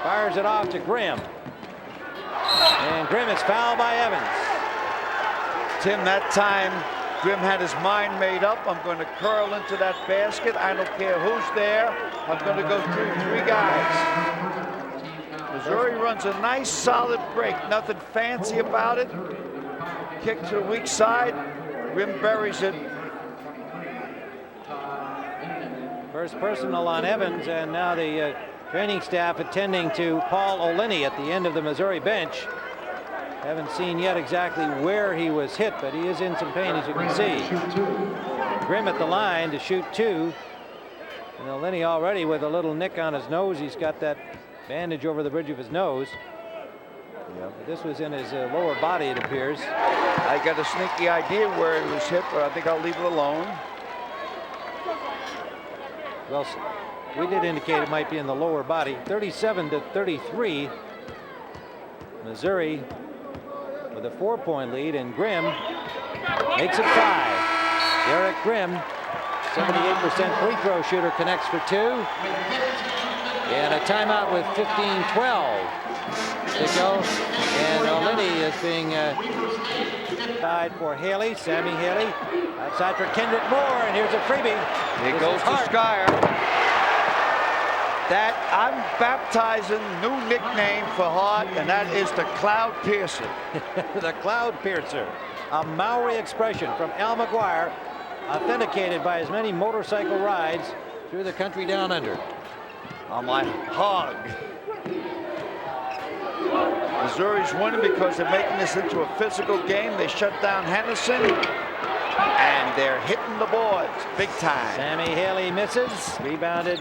fires it off to Grimm. And Grimm is fouled by Evans. Tim, that time Grimm had his mind made up. I'm going to curl into that basket. I don't care who's there. I'm going to go through 3 guys. Missouri runs a nice solid break. Nothing fancy about it. Kick to the weak side. Grimm buries it. First personal on Evans, and now the training staff attending to Paul O'Linney at the end of the Missouri bench. Haven't seen yet exactly where he was hit, but he is in some pain, as you can see. Grimm at the line to shoot 2. And O'Linney already with a little nick on his nose. He's got that bandage over the bridge of his nose. But this was in his lower body, it appears. I got a sneaky idea where it was hit, but I think I'll leave it alone. Well, we did indicate it might be in the lower body. 37-33. Missouri with a 4-point lead, and Grimm makes it 5. Derek Grimm, 78% free throw shooter, connects for 2. And a timeout with 15-12 to go. And O'Linney is being side for Haley, Sammy Haley. Outside for Kendrick Moore, and here's a freebie. It goes to Skyer. That I'm baptizing new nickname for Hart, and that is the Cloud Piercer. The Cloud Piercer, a Maori expression from Al McGuire, authenticated by his many motorcycle rides through the country down under. On my hog. Missouri's winning because they're making this into a physical game. They shut down Henderson, and they're hitting the boards big time. Sammy Haley misses, rebounded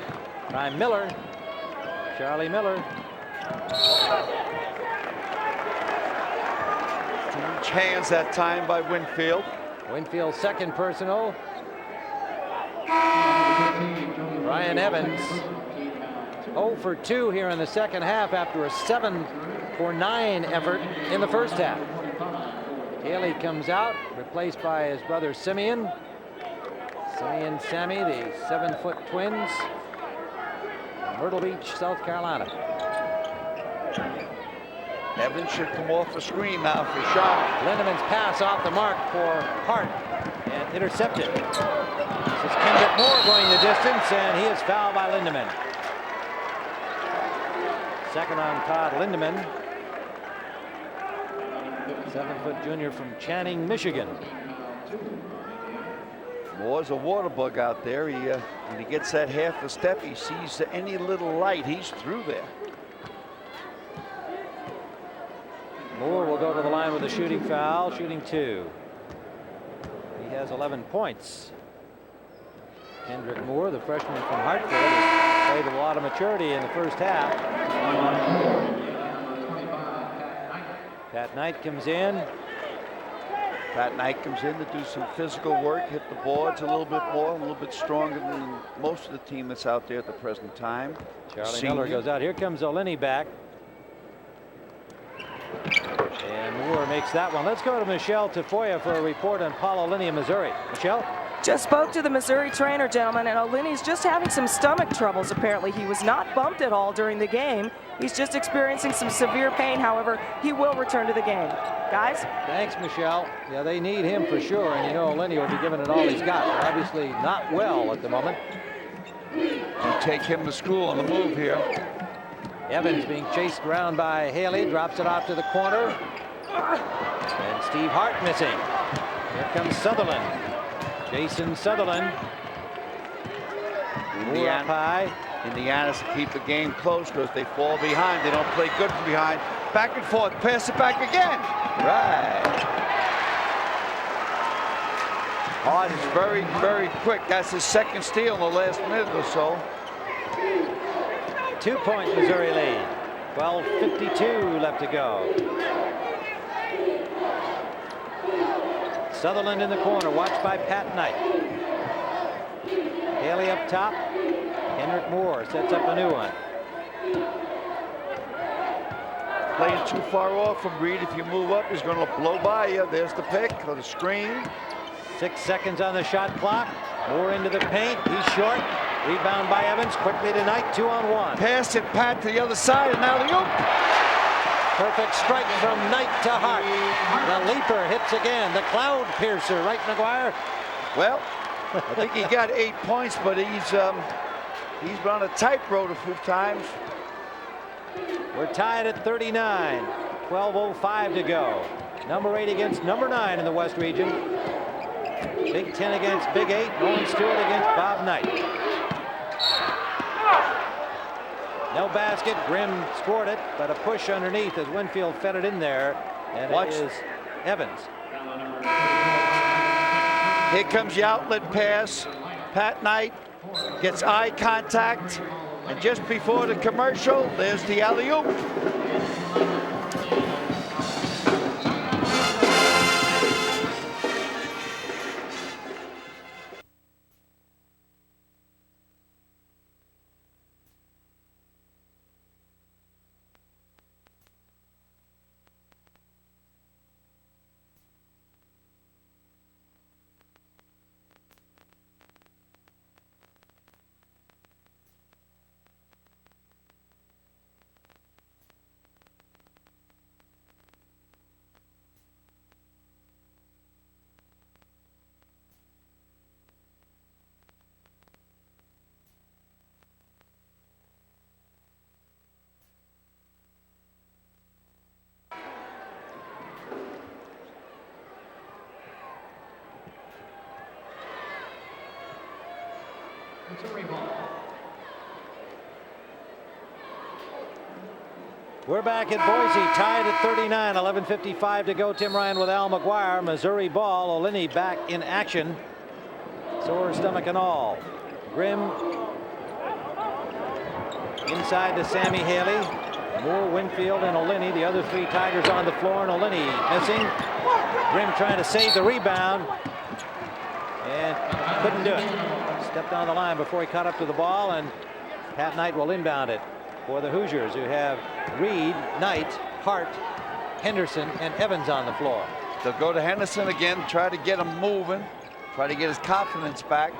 by Miller, Charlie Miller. Too much hands that time by Winfield. Winfield's second personal. Brian Evans 0 for 2 here in the second half after a 7-for-9 effort in the first half. Haley comes out, replaced by his brother Simeon. Simeon Sammy, the 7-foot twins. Myrtle Beach, South Carolina. Evans should come off the screen now for shot. Lindemann's pass off the mark for Hart and intercepted. This is Kendrick Moore going the distance, and he is fouled by Lindemann. Second on Todd Lindemann. 7-foot junior from Channing, Michigan. Moore's a water bug out there. When he gets that half a step, he sees any little light, he's through there. Moore will go to the line with a shooting foul, shooting 2. He has 11 points. Kendrick Moore, the freshman from Hartford, has played with a lot of maturity in the first half. Pat Knight comes in. Pat Knight comes in to do some physical work, hit the boards a little bit more, a little bit stronger than most of the team that's out there at the present time. Charlie Miller goes out. Here comes O'Linney back. And Moore makes that one. Let's go to Michelle Tafoya for a report on Paul O'Linney of Missouri. Michelle? Just spoke to the Missouri trainer, gentlemen, and Olini's just having some stomach troubles, apparently. He was not bumped at all during the game. He's just experiencing some severe pain. However, he will return to the game. Guys? Thanks, Michelle. Yeah, they need him for sure, and you know Olini will be giving it all he's got. Obviously not well at the moment. You take him to school on the move here. Evans being chased around by Haley, drops it off to the corner. And Steve Hart missing. Here comes Sutherland. Jason Sutherland. Indiana, up high. Indiana's keep the game close because they fall behind. They don't play good from behind. Back and forth, pass it back again. Right. Hart is very, very quick. That's his second steal in the last minute or so. 2-point Missouri lead. 12:52 left to go. Sutherland in the corner, watched by Pat Knight. Haley up top. Henrik Moore sets up a new one. Playing too far off from Reed. If you move up, he's going to blow by you. There's the pick or the screen. 6 seconds on the shot clock. Moore into the paint. He's short. Rebound by Evans. Quickly to Knight. 2-on-1. Pass it, Pat, to the other side, and now the oop. Perfect strike from Knight to Hart. The leaper hits again. The cloud piercer, right, McGuire? Well, I think he got 8 points, but he's run a tightrope a few times. We're tied at 39. 12:05 to go. Number 8 against number 9 in the West region. Big 10 against Big 8. Owen Stewart against Bob Knight. No basket. Grimm scored it, but a push underneath as Winfield fed it in there. And it is Evans. Here comes the outlet pass. Pat Knight gets eye contact. And just before the commercial, there's the alley-oop. We're back at Boise, tied at 39. 11:55 to go. Tim Ryan with Al McGuire. Missouri ball. Olini back in action. Sore stomach and all. Grimm inside to Sammy Haley. Moore, Winfield, and Olini. The other 3 Tigers on the floor, and Olini missing. Grimm trying to save the rebound. And couldn't do it. Stepped on the line before he caught up to the ball, and Pat Knight will inbound it for the Hoosiers, who have Reed, Knight, Hart, Henderson, and Evans on the floor. They'll go to Henderson again, try to get him moving, try to get his confidence back.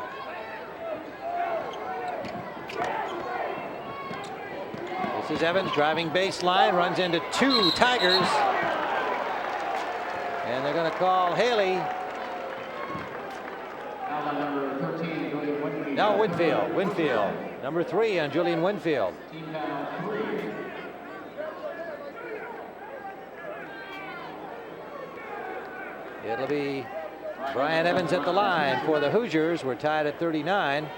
This is Evans driving baseline, runs into 2 Tigers. And they're going to call Haley. No, Winfield. Winfield. Number 3 on Julian Winfield. It'll be Brian Evans at the line for the Hoosiers. We're tied at 39.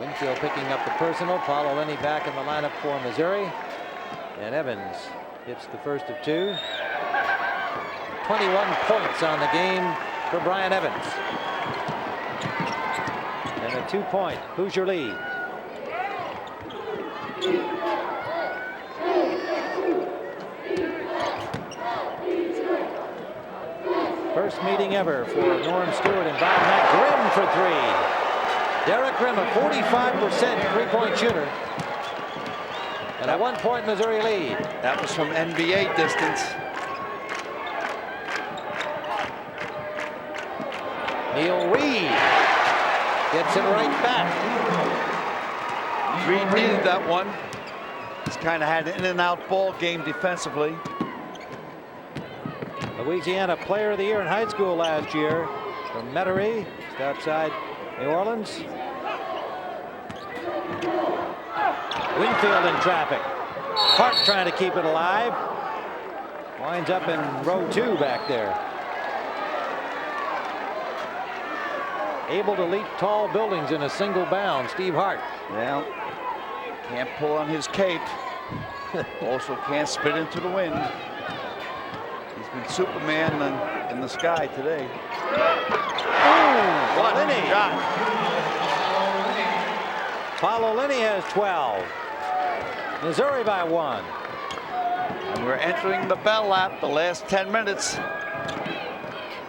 Winfield picking up the personal. Paul Olini back in the lineup for Missouri. And Evans hits the first of 2. 21 points on the game for Brian Evans. And a 2-point Hoosier lead. First meeting ever for Norm Stewart and Bob Knight. Grimm for 3. Derek Grimm, a 45% three-point shooter. And a 1-point Missouri lead. That was from NBA distance. Neil Reed gets it right back. Reed needed that one. He's kind of had an in-and-out ball game defensively. Louisiana Player of the Year in high school last year from Metairie, just outside New Orleans. Winfield in traffic. Hart trying to keep it alive. Winds up in row 2 back there. Able to leap tall buildings in a single bound, Steve Hart. Well, can't pull on his cape. Also can't spit into the wind. He's been Superman in the sky today. Ooh, What Linney. a shot. Paulo Linney has 12. Missouri by 1. And we're entering the bell lap, the last 10 minutes.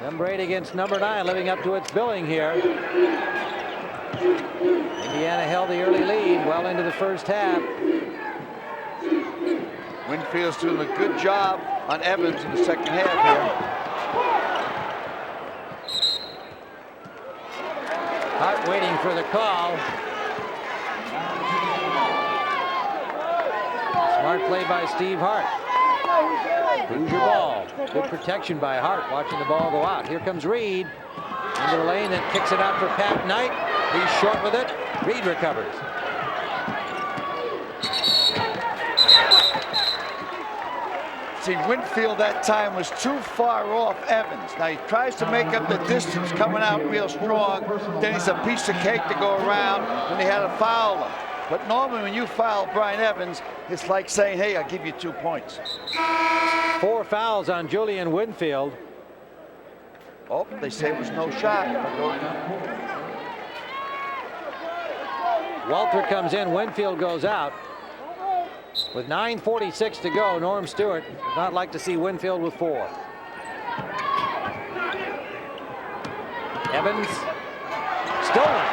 Number 8 against number 9, living up to its billing here. Indiana held the early lead well into the first half. Winfield's doing a good job on Evans in the second half here. Hart waiting for the call. Smart play by Steve Hart. Hoosier ball. Good protection by Hart, watching the ball go out. Here comes Reed into the lane and kicks it out for Pat Knight. He's short with it. Reed recovers. See, Winfield that time was too far off Evans. Now he tries to make up the distance, coming out real strong. Then he's a piece of cake to go around, and he had to foul him. But normally when you foul Brian Evans, it's like saying, hey, I'll give you 2 points. 4 fouls on Julian Winfield. Oh, they say it was no shot. Walter comes in, Winfield goes out. With 9:46 to go, Norm Stewart would not like to see Winfield with 4. Evans, stolen.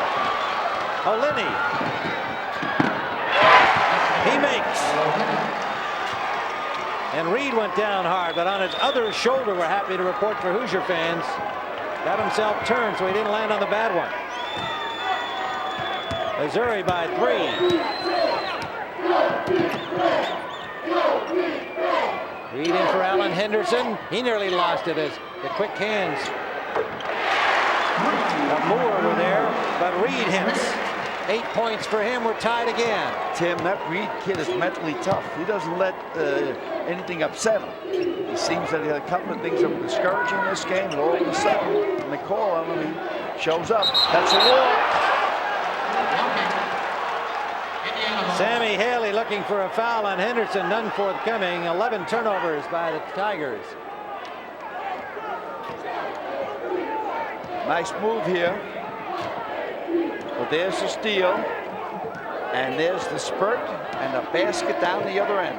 O'Linney. He makes. And Reed went down hard, but on his other shoulder, we're happy to report for Hoosier fans, got himself turned so he didn't land on the bad one. Missouri by 3. Reed in for Alan Henderson. He nearly lost it as the quick hands of Moore were there, but Reed hits. 8 points for him. We're tied again. Tim, that Reed kid is mentally tough. He doesn't let anything upset him. It seems that he had a couple of things that were discouraging in this game, and all of a sudden, when they call on him, he shows up. That's a walk. Sammy Haley looking for a foul on Henderson, none forthcoming. 11 turnovers by the Tigers. Nice move here. But there's the steal, and there's the spurt, and the basket down the other end.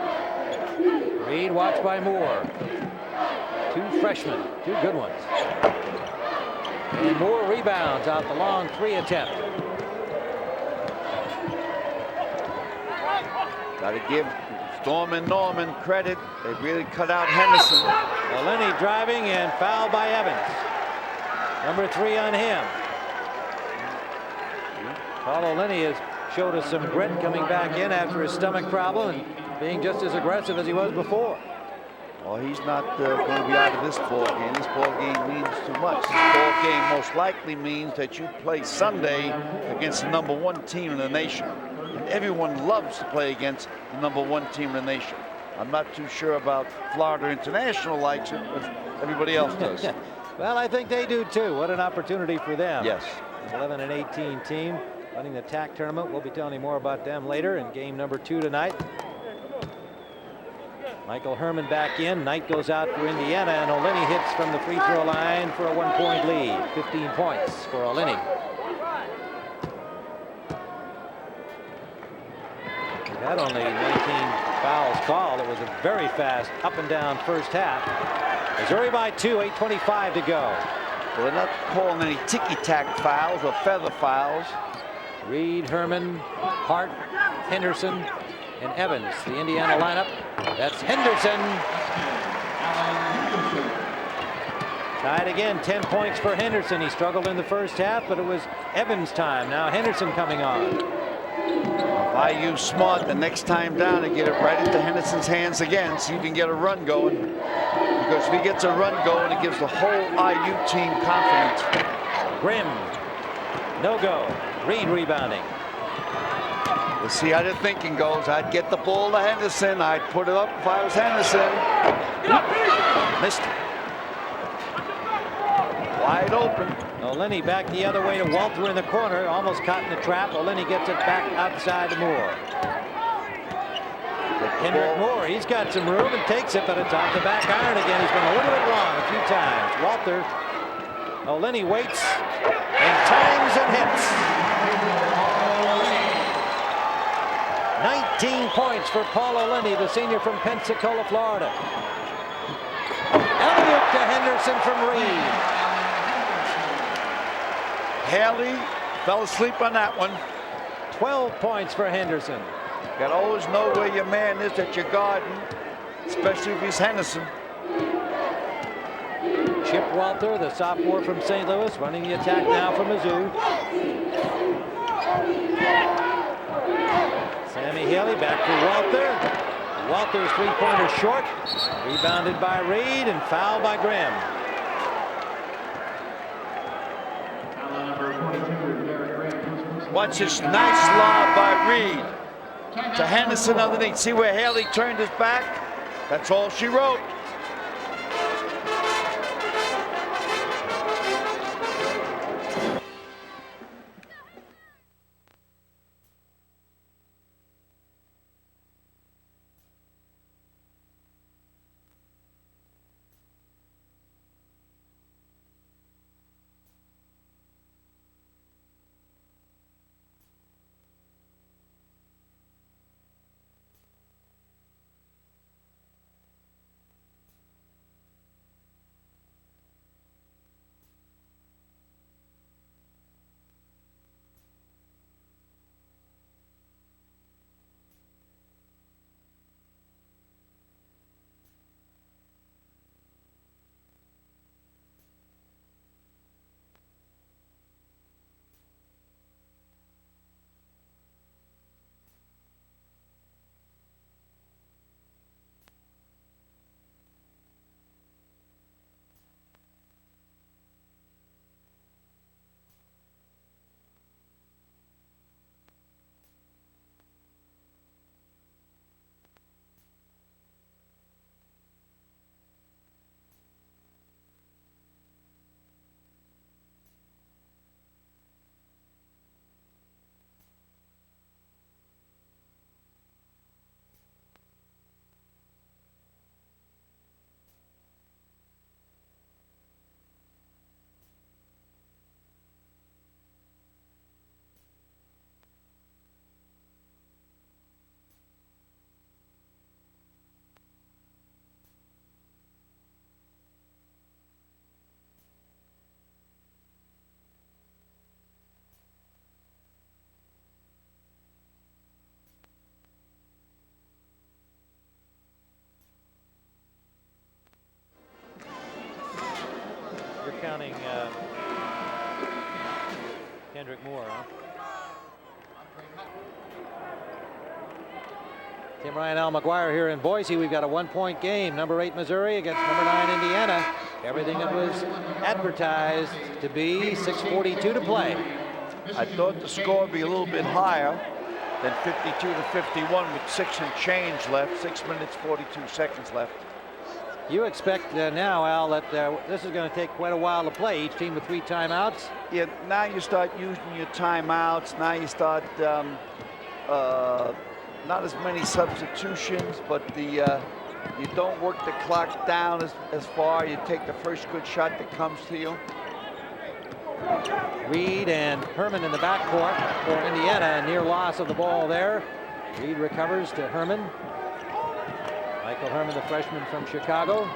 Reed watched by Moore. 2 freshmen, 2 good ones. And Moore rebounds out the long 3 attempt. Got to give Storm and Norman credit. They really cut out Henderson. O'Linney driving and fouled by Evans. Number 3 on him. Paul O'Linney has showed us some grit coming back in after his stomach problem and being just as aggressive as he was before. Well, he's not going to be out of this ball game. This ball game means too much. This ball game most likely means that you play Sunday against the #1 team in the nation. And everyone loves to play against the #1 team in the nation. I'm not too sure about Florida International likes it, but everybody else does. Well, I think they do too. What an opportunity for them. Yes. 11 and 18 team running the TAC tournament. We'll be telling you more about them later in game number 2 tonight. Michael Herman back in. Knight goes out for Indiana, and O'Linney hits from the free throw line for a 1-point lead. 15 points for O'Linney. He had only 19 fouls called. It was a very fast up and down first half. Missouri by 2, 8:25 to go. Well, they're not calling any ticky-tack fouls or feather fouls. Reed, Herman, Hart, Henderson, and Evans, the Indiana lineup. That's Henderson. Tied again, 10 points for Henderson. He struggled in the first half, but it was Evans' time. Now Henderson coming on. If I use smart the next time down and get it right into Henderson's hands again, so you can get a run going. Because if he gets a run going, it gives the whole IU team confidence. Grimm, no go. Reed rebounding. We'll see how the thinking goes. I'd get the ball to Henderson. I'd put it up if I was Henderson. Missed. Wide open. O'Lenny back the other way to Walter in the corner. Almost caught in the trap. O'Lenny gets it back outside to Moore. Kendrick Moore, he's got some room and takes it, but it's off the back iron again. He's been a little bit long a few times. Walter. O'Lenny waits and times and hits. 19 points for Paul O'Lenny, the senior from Pensacola, Florida. Alley-oop to Henderson from Reed. Haley fell asleep on that one. 12 points for Henderson. Got to always know where your man is at your garden, especially if he's Henderson. Chip Walter, the sophomore from St. Louis, running the attack now for Mizzou. Sammy Haley back to Walter. Walter's three-pointer short. Rebounded by Reed and fouled by Grimm. Watch this nice lob by Reed to Henderson underneath. See where Haley turned his back? That's all she wrote. Counting Kendrick Moore, huh? Tim Ryan, Al McGuire here in Boise. We've got a one-point game. Number 8 Missouri against number 9 Indiana. Everything that was advertised to be. 6:42 to play. I thought the score would be a little bit higher than 52 to 51 with 6 and change left. 6 minutes 42 seconds left. You expect now, Al, that this is going to take quite a while to play. Each team with 3 timeouts. Yeah, now you start using your timeouts. Now you start not as many substitutions, but you don't work the clock down as far. You take the first good shot that comes to you. Reed and Herman in the backcourt for Indiana. A near loss of the ball there. Reed recovers to Herman. Michael Herman, the freshman from Chicago.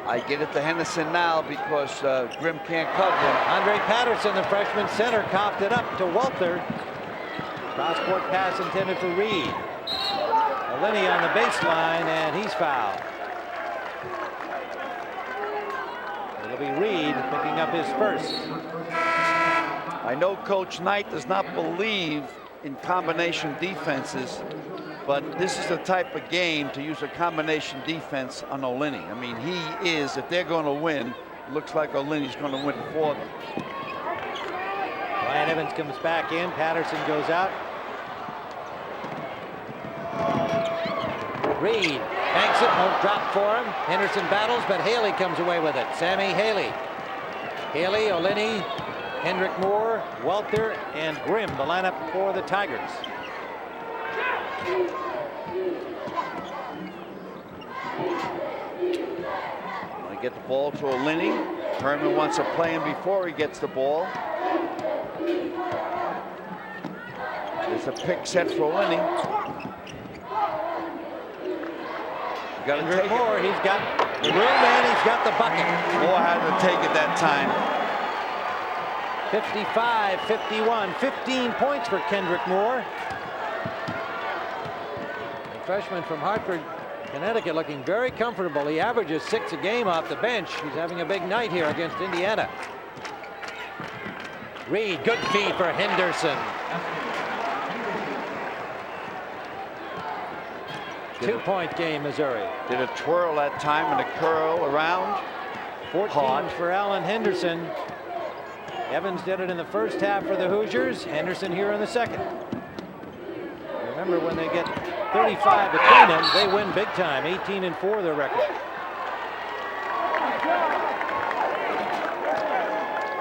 I get it to Henderson now because Grimm can't cover him. Andre Patterson, the freshman center, copped it up to Walter. Cross-court pass intended for Reed. O'Lenny on the baseline, and he's fouled. It It'll be Reed picking up his first. I know Coach Knight does not believe in combination defenses, but this is the type of game to use a combination defense on Olynyk. I mean, he is, if they're going to win, looks like Olynyk's going to win for them. Ryan Evans comes back in. Patterson goes out. Reed banks it, won't drop for him. Henderson battles, but Haley comes away with it. Sammy Haley. Haley, Olynyk, Hendrick Moore, Walter, and Grimm, the lineup for the Tigers. I get the ball to Olynyk. Herman wants to play him before he gets the ball. There's a pick set for Olynyk. Hendrick Moore, he's got the room and he's got the bucket. Moore had to take it that time. 55-51, 15 points for Kendrick Moore. The freshman from Hartford, Connecticut, looking very comfortable. He averages 6 a game off the bench. He's having a big night here against Indiana. Reed, good feed for Henderson. 2-point game, Missouri. Did a twirl that time and a curl around. 14 for Allen Henderson. Evans did it in the first half for the Hoosiers. Henderson here in the second. Remember, when they get 35 between them, they win big time. 18-4 their record.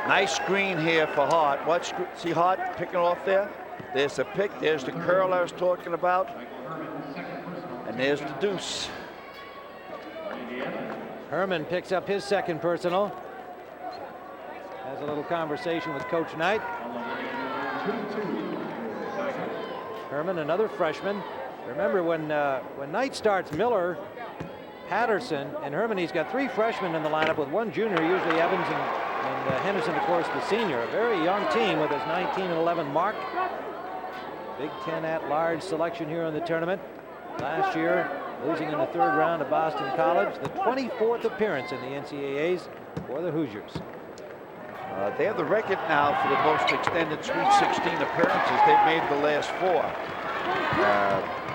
Nice screen here for Hart. Watch, see Hart picking off there? There's the pick, there's the curl I was talking about. And there's the deuce. Herman picks up his second personal. Has a little conversation with Coach Knight. Herman, another freshman. Remember, when Knight starts Miller, Patterson, and Herman, he's got 3 freshmen in the lineup with 1 junior, usually Evans and Henderson, of course, the senior. A very young team with his 19-11 mark. Big Ten at-large selection here in the tournament. Last year, losing in the 3rd round to Boston College. The 24th appearance in the NCAAs for the Hoosiers. They have the record now for the most extended Sweet 16 appearances. They've made the last 4.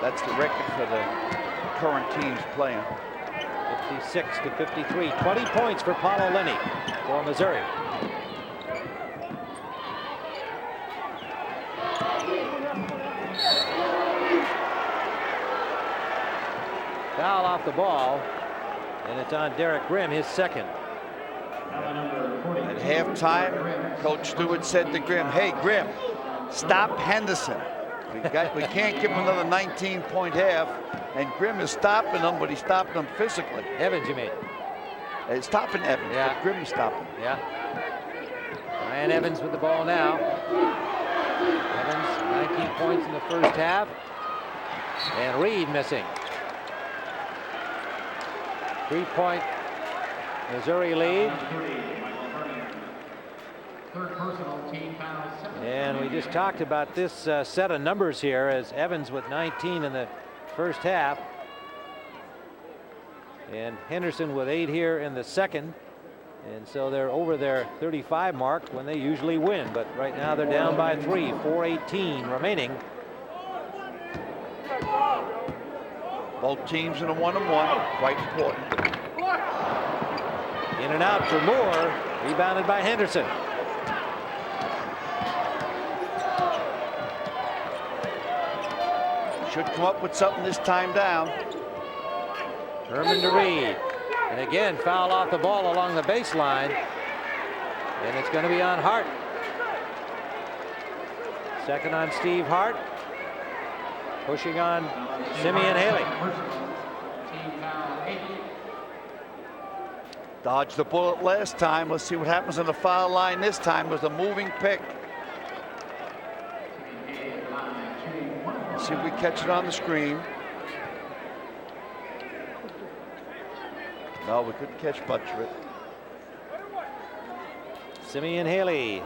That's the record for the current teams playing. 56-53. 20 points for Paul Olynyk for Missouri. Foul off the ball, and it's on Derek Grimm, his second. At halftime, Coach Stewart said to Grimm, "Hey, Grimm, stop Henderson. We can't give him another 19-point half." And Grimm is stopping them, but he's stopping them physically. Evans, you mean? He's stopping Evans, yeah. but Grimm is stopping. Yeah. Ryan Evans with the ball now. Evans, 19 points in the first half. And Reed missing. 3-point Missouri lead. And we just talked about this set of numbers here, as Evans with 19 in the first half. And Henderson with 8 here in the second. And so they're over their 35 mark when they usually win. But right now they're down by 3, 4:18 remaining. Both teams in a 1-on-1, quite important. In and out for Moore, rebounded by Henderson. Should come up with something this time down. Herman to Reed. And again, foul off the ball along the baseline. And it's going to be on Hart. Second on Steve Hart. Pushing on Simeon Haley. Dodged the bullet last time. Let's see what happens on the foul line this time. It was a moving pick. Let's see if we catch it on the screen. No, we couldn't catch much of it. Simeon Haley,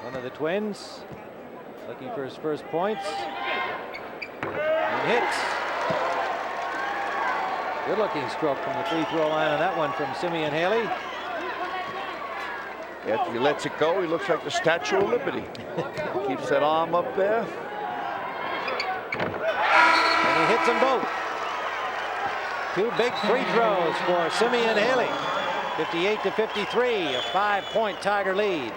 one of the twins, looking for his first points. And hits. Good looking stroke from the free throw line on that one from Simeon Haley. After he lets it go, he looks like the Statue of Liberty. Keeps that arm up there. And he hits them both. Two big free throws for Simeon Haley. 58-53, a 5-point Tiger lead.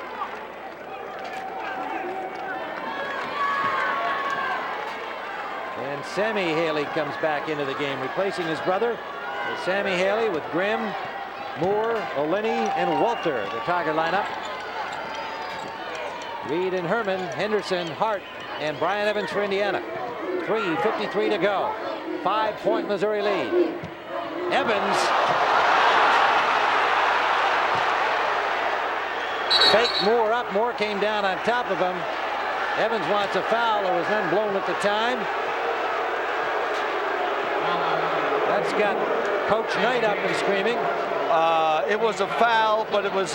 And Sammy Haley comes back into the game, replacing his brother. Sammy Haley with Grimm, Moore, Olenny, and Walter, the Tiger lineup. Reed and Herman, Henderson, Hart, and Brian Evans for Indiana. 3:53 to go. 5-point Missouri lead. Evans faked Moore up. Moore came down on top of him. Evans wants a foul. There was none blown at the time. That's got Coach Knight up and screaming. It was a foul, but it was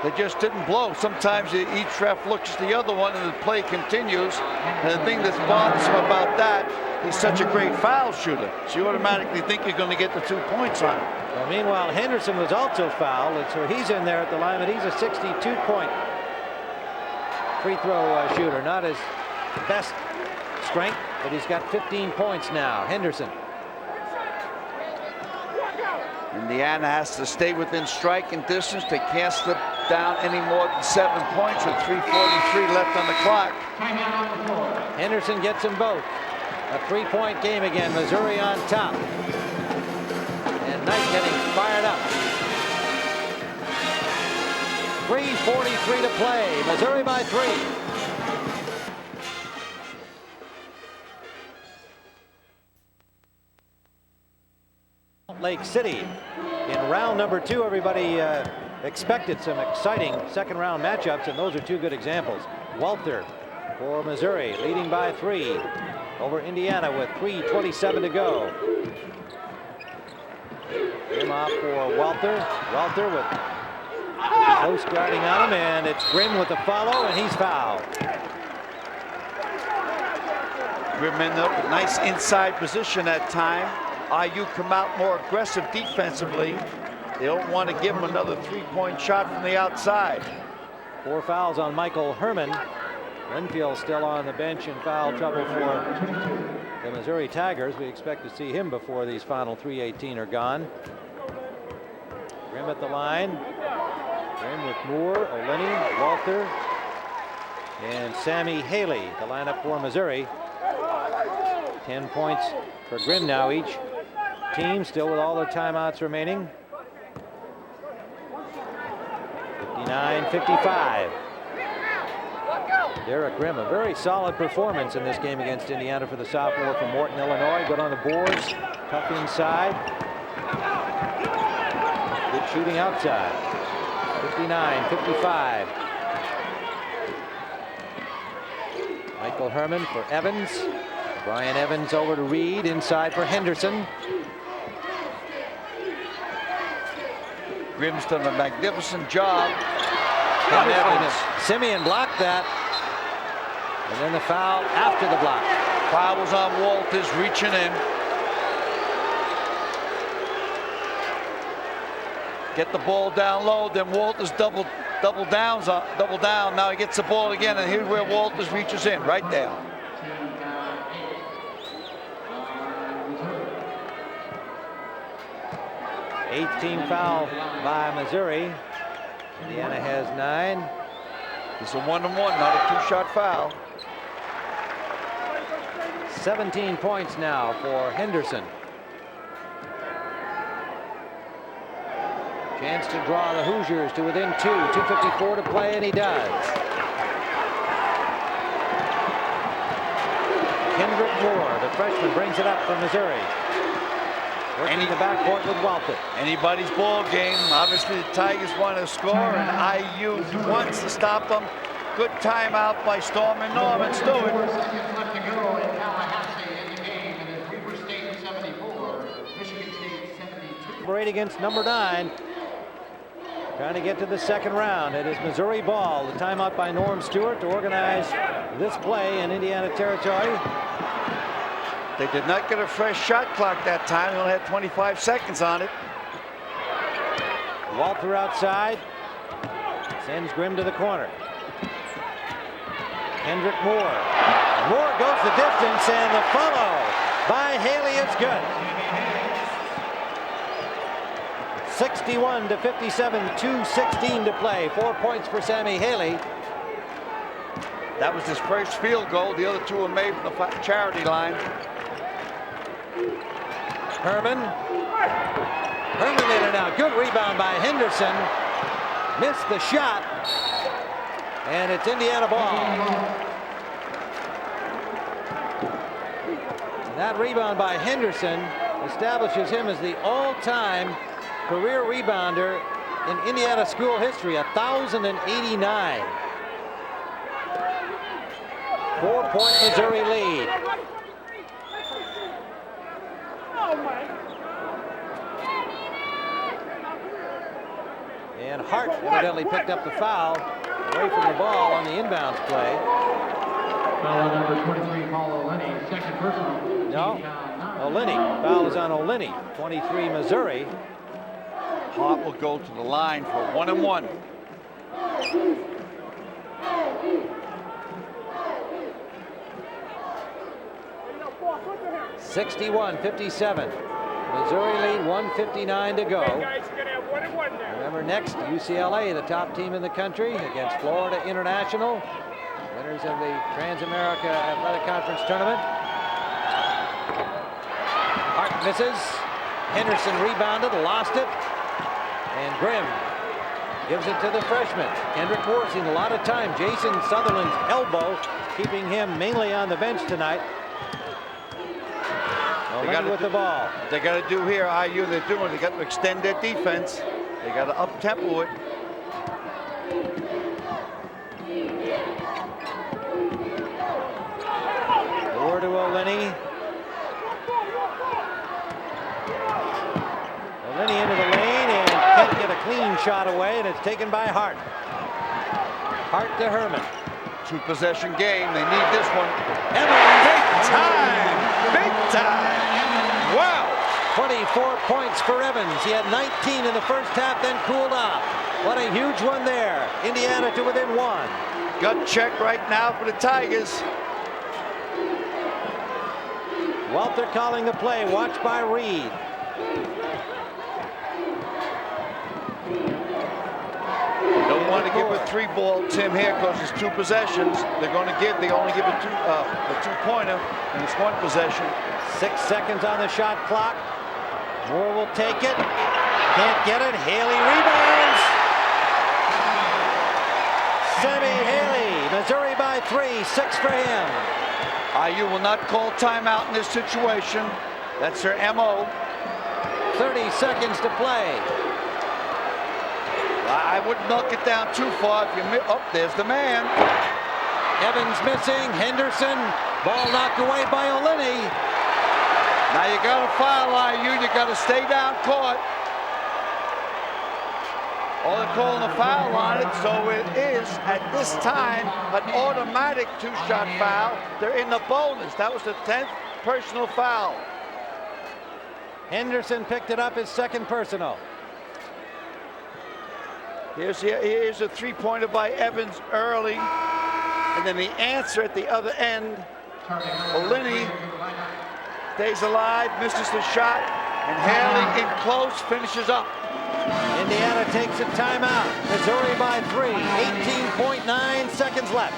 they just didn't blow. Sometimes each ref looks at the other one and the play continues. And the thing that's bothersome about that, he's such a great foul shooter. So you automatically think you're going to get the 2 points on him. Well, meanwhile, Henderson was also fouled, and so he's in there at the line, but he's a 62-point free throw shooter. Not his best strength, but he's got 15 points now. Henderson. Indiana has to stay within striking distance. They can't slip down any more than 7 points with 3:43 left on the clock. Henderson gets them both. A 3-point game again. Missouri on top. And Knight getting fired up. 3:43 to play. Missouri by 3. Lake City. In round number 2, everybody expected some exciting second-round matchups, and those are 2 good examples. Walter for Missouri, leading by 3 over Indiana with 3:27 to go. Grimm off for Walter. Walter with close guarding on him, and it's Grimm with the follow, and he's fouled. Grimm ended up with nice inside position that time. IU come out more aggressive defensively. They don't want to give him another 3-point shot from the outside. 4 fouls on Michael Herman. Renfield still on the bench in foul trouble for the Missouri Tigers. We expect to see him before these final 3:18 are gone. Grimm at the line. Grimm with Moore, Olenny, Walter, and Sammy Haley, the lineup for Missouri. 10 points for Grimm now each team, still with all their timeouts remaining. 59-55. Derek Grimm, a very solid performance in this game against Indiana for the sophomore from Morton, Illinois. Good on the boards, tough inside. Good shooting outside. 59-55. Michael Herman for Evans. Brian Evans over to Reed, inside for Henderson. Grimm's done a magnificent job. Simeon blocked that. And then the foul after the block. Foul was on Walters, reaching in. Get the ball down low, then Walters double down. Now he gets the ball again, and here's where Walters reaches in, right there. Eighth team foul by Missouri. Indiana has 9. It's a 1-on-1, not a 2-shot foul. 17 points now for Henderson. Chance to draw the Hoosiers to within 2. 2:54 to play, and he does. Kendrick Moore, the freshman, brings it up for Missouri. Working the backcourt with Walter. Anybody's ball game. Obviously, the Tigers want to score, and IU wants to stop them. Good timeout by Storm and Norman Stewart. 4 seconds left to go in Tallahassee in the game. It is Weber State 74, Michigan State 72. Right against number 9. Trying to get to the second round. It is Missouri ball. The timeout by Norm Stewart to organize this play in Indiana territory. They did not get a fresh shot clock that time. They only had 25 seconds on it. Walter outside. Sends Grimm to the corner. Hendrick Moore. Moore goes the distance, and the follow by Haley is good. 61 to 57, 2:16 to play. 4 points for Sammy Haley. That was his first field goal. The other two were made from the charity line. Herman in and out. Good rebound by Henderson. Missed the shot. And it's Indiana ball. That rebound by Henderson establishes him as the all-time career rebounder in Indiana school history, 1,089. 4-point Missouri lead. And Hart evidently picked up the foul away from the ball on the inbounds play. Foul on number 23, Paul O'Lenny. Second personal. No, O'Lenny. Foul is on O'Lenny. 23 Missouri. Hart will go to the line for 1 and 1. (61-57). Missouri lead, 1:59 to go. Remember, next, UCLA, the top team in the country, against Florida International, winners of the Trans-America Athletic Conference Tournament. Hart misses. Henderson rebounded, lost it. And Grimm gives it to the freshman. Hendrick Moore seen a lot of time. Jason Sutherland's elbow keeping him mainly on the bench tonight. O'Lenny with the ball. They got to do here, IU, they're doing. They got to extend their defense. They got to up-tempo it. Over to O'Lenny. O'Lenny into the lane and can't get a clean shot away, and it's taken by Hart. Hart to Herman. 2-possession game. They need this one. Evans. Big time! Big time! Wow! 24 points for Evans. He had 19 in the first half, then cooled off. What a huge one there. Indiana to within 1. Gut check right now for the Tigers. Walter calling the play. Watched by Reed. Don't want to give a 3-ball, Tim, here because it's 2 possessions. They're going to give. They only give a 2-pointer, and it's 1 possession. 6 seconds on the shot clock. Moore will take it. Can't get it. Haley rebounds. Sammy Haley. Missouri by 3. 6 for him. IU will not call timeout in this situation. That's their MO. 30 seconds to play. I wouldn't knock it down too far. If you there's the man. Evans missing. Henderson. Ball knocked away by O'Lenny. Now you got to foul IU. You got to stay down court. Oh, they're calling a foul on it, so it is at this time an automatic 2-shot foul. They're in the bonus. That was the 10th personal foul. Henderson picked it up, his 2nd personal. Here's a 3-pointer by Evans early, and then the answer at the other end. O'Lenny stays alive, misses the shot, and Haley in close finishes up. Indiana takes a timeout. Missouri by 3. 18.9 seconds left.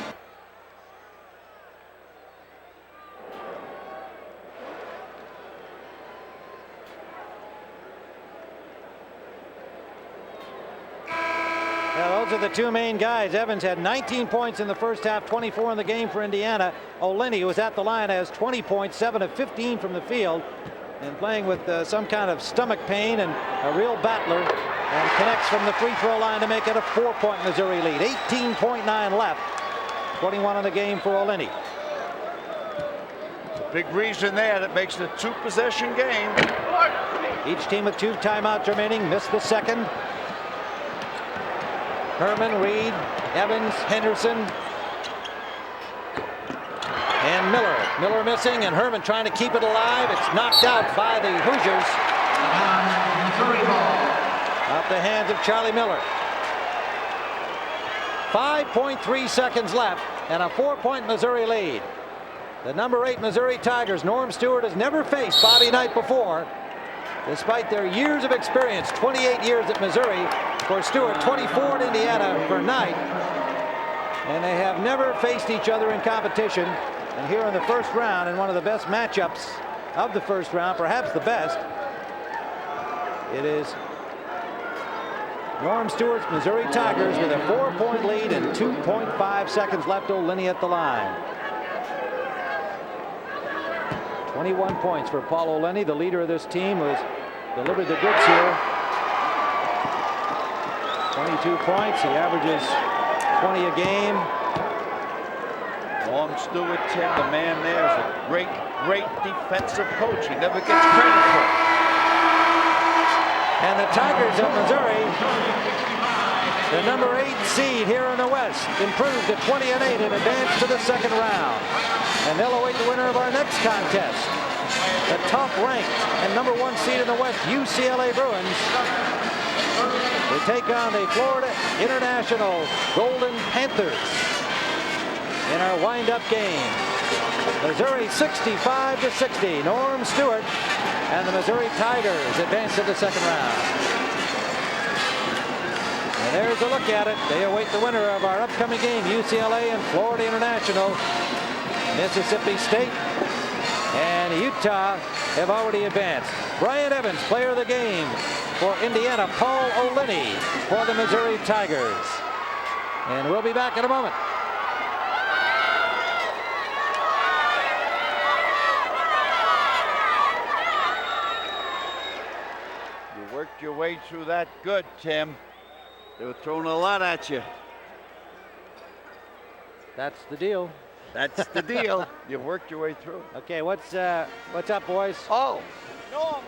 Now, those are the 2 main guys. Evans had 19 points in the first half, 24 in the game for Indiana. O'Lenny, who was at the line, has 20 points, 7 of 15 from the field, and playing with some kind of stomach pain and a real battler, and connects from the free throw line to make it a 4-point Missouri lead. 18.9 left. 21 in the game for O'Lenny. Big reason there that makes it a 2-possession game. Each team with 2 timeouts remaining. Missed the second. Herman, Reed, Evans, Henderson, and Miller. Miller missing, and Herman trying to keep it alive. It's knocked out by the Hoosiers. Off the hands of Charlie Miller. 5.3 seconds left and a 4-point Missouri lead. The number 8 Missouri Tigers, Norm Stewart, has never faced Bobby Knight before. Despite their years of experience, 28 years at Missouri for Stewart, 24 at Indiana for Knight. And they have never faced each other in competition. And here in the first round, in one of the best matchups of the first round, perhaps the best, it is Norm Stewart's Missouri Tigers with a 4-point lead and 2.5 seconds left. Old Linney at the line. 21 points for Paul O'Lenny, the leader of this team, who has delivered the goods here. 22 points. He averages 20 a game. Norm Stewart, Tim, the man there, is a great defensive coach. He never gets credit for it. And the Tigers of Missouri, the number 8 seed here in the West, improved to 20-8 and advanced to the second round. And they'll await the winner of our next contest. The top-ranked and number 1 seed in the West, UCLA Bruins, will take on the Florida International Golden Panthers in our wind-up game. Missouri 65-60. Norm Stewart and the Missouri Tigers advance to the second round. And there's a look at it. They await the winner of our upcoming game, UCLA and Florida International. Mississippi State and Utah have already advanced. Brian Evans, player of the game for Indiana. Paul O'Lenny for the Missouri Tigers. And we'll be back in a moment. You worked your way through that good, Tim. They were throwing a lot at you. That's the deal. That's the deal. You worked your way through. Okay, what's up, boys? Oh. No,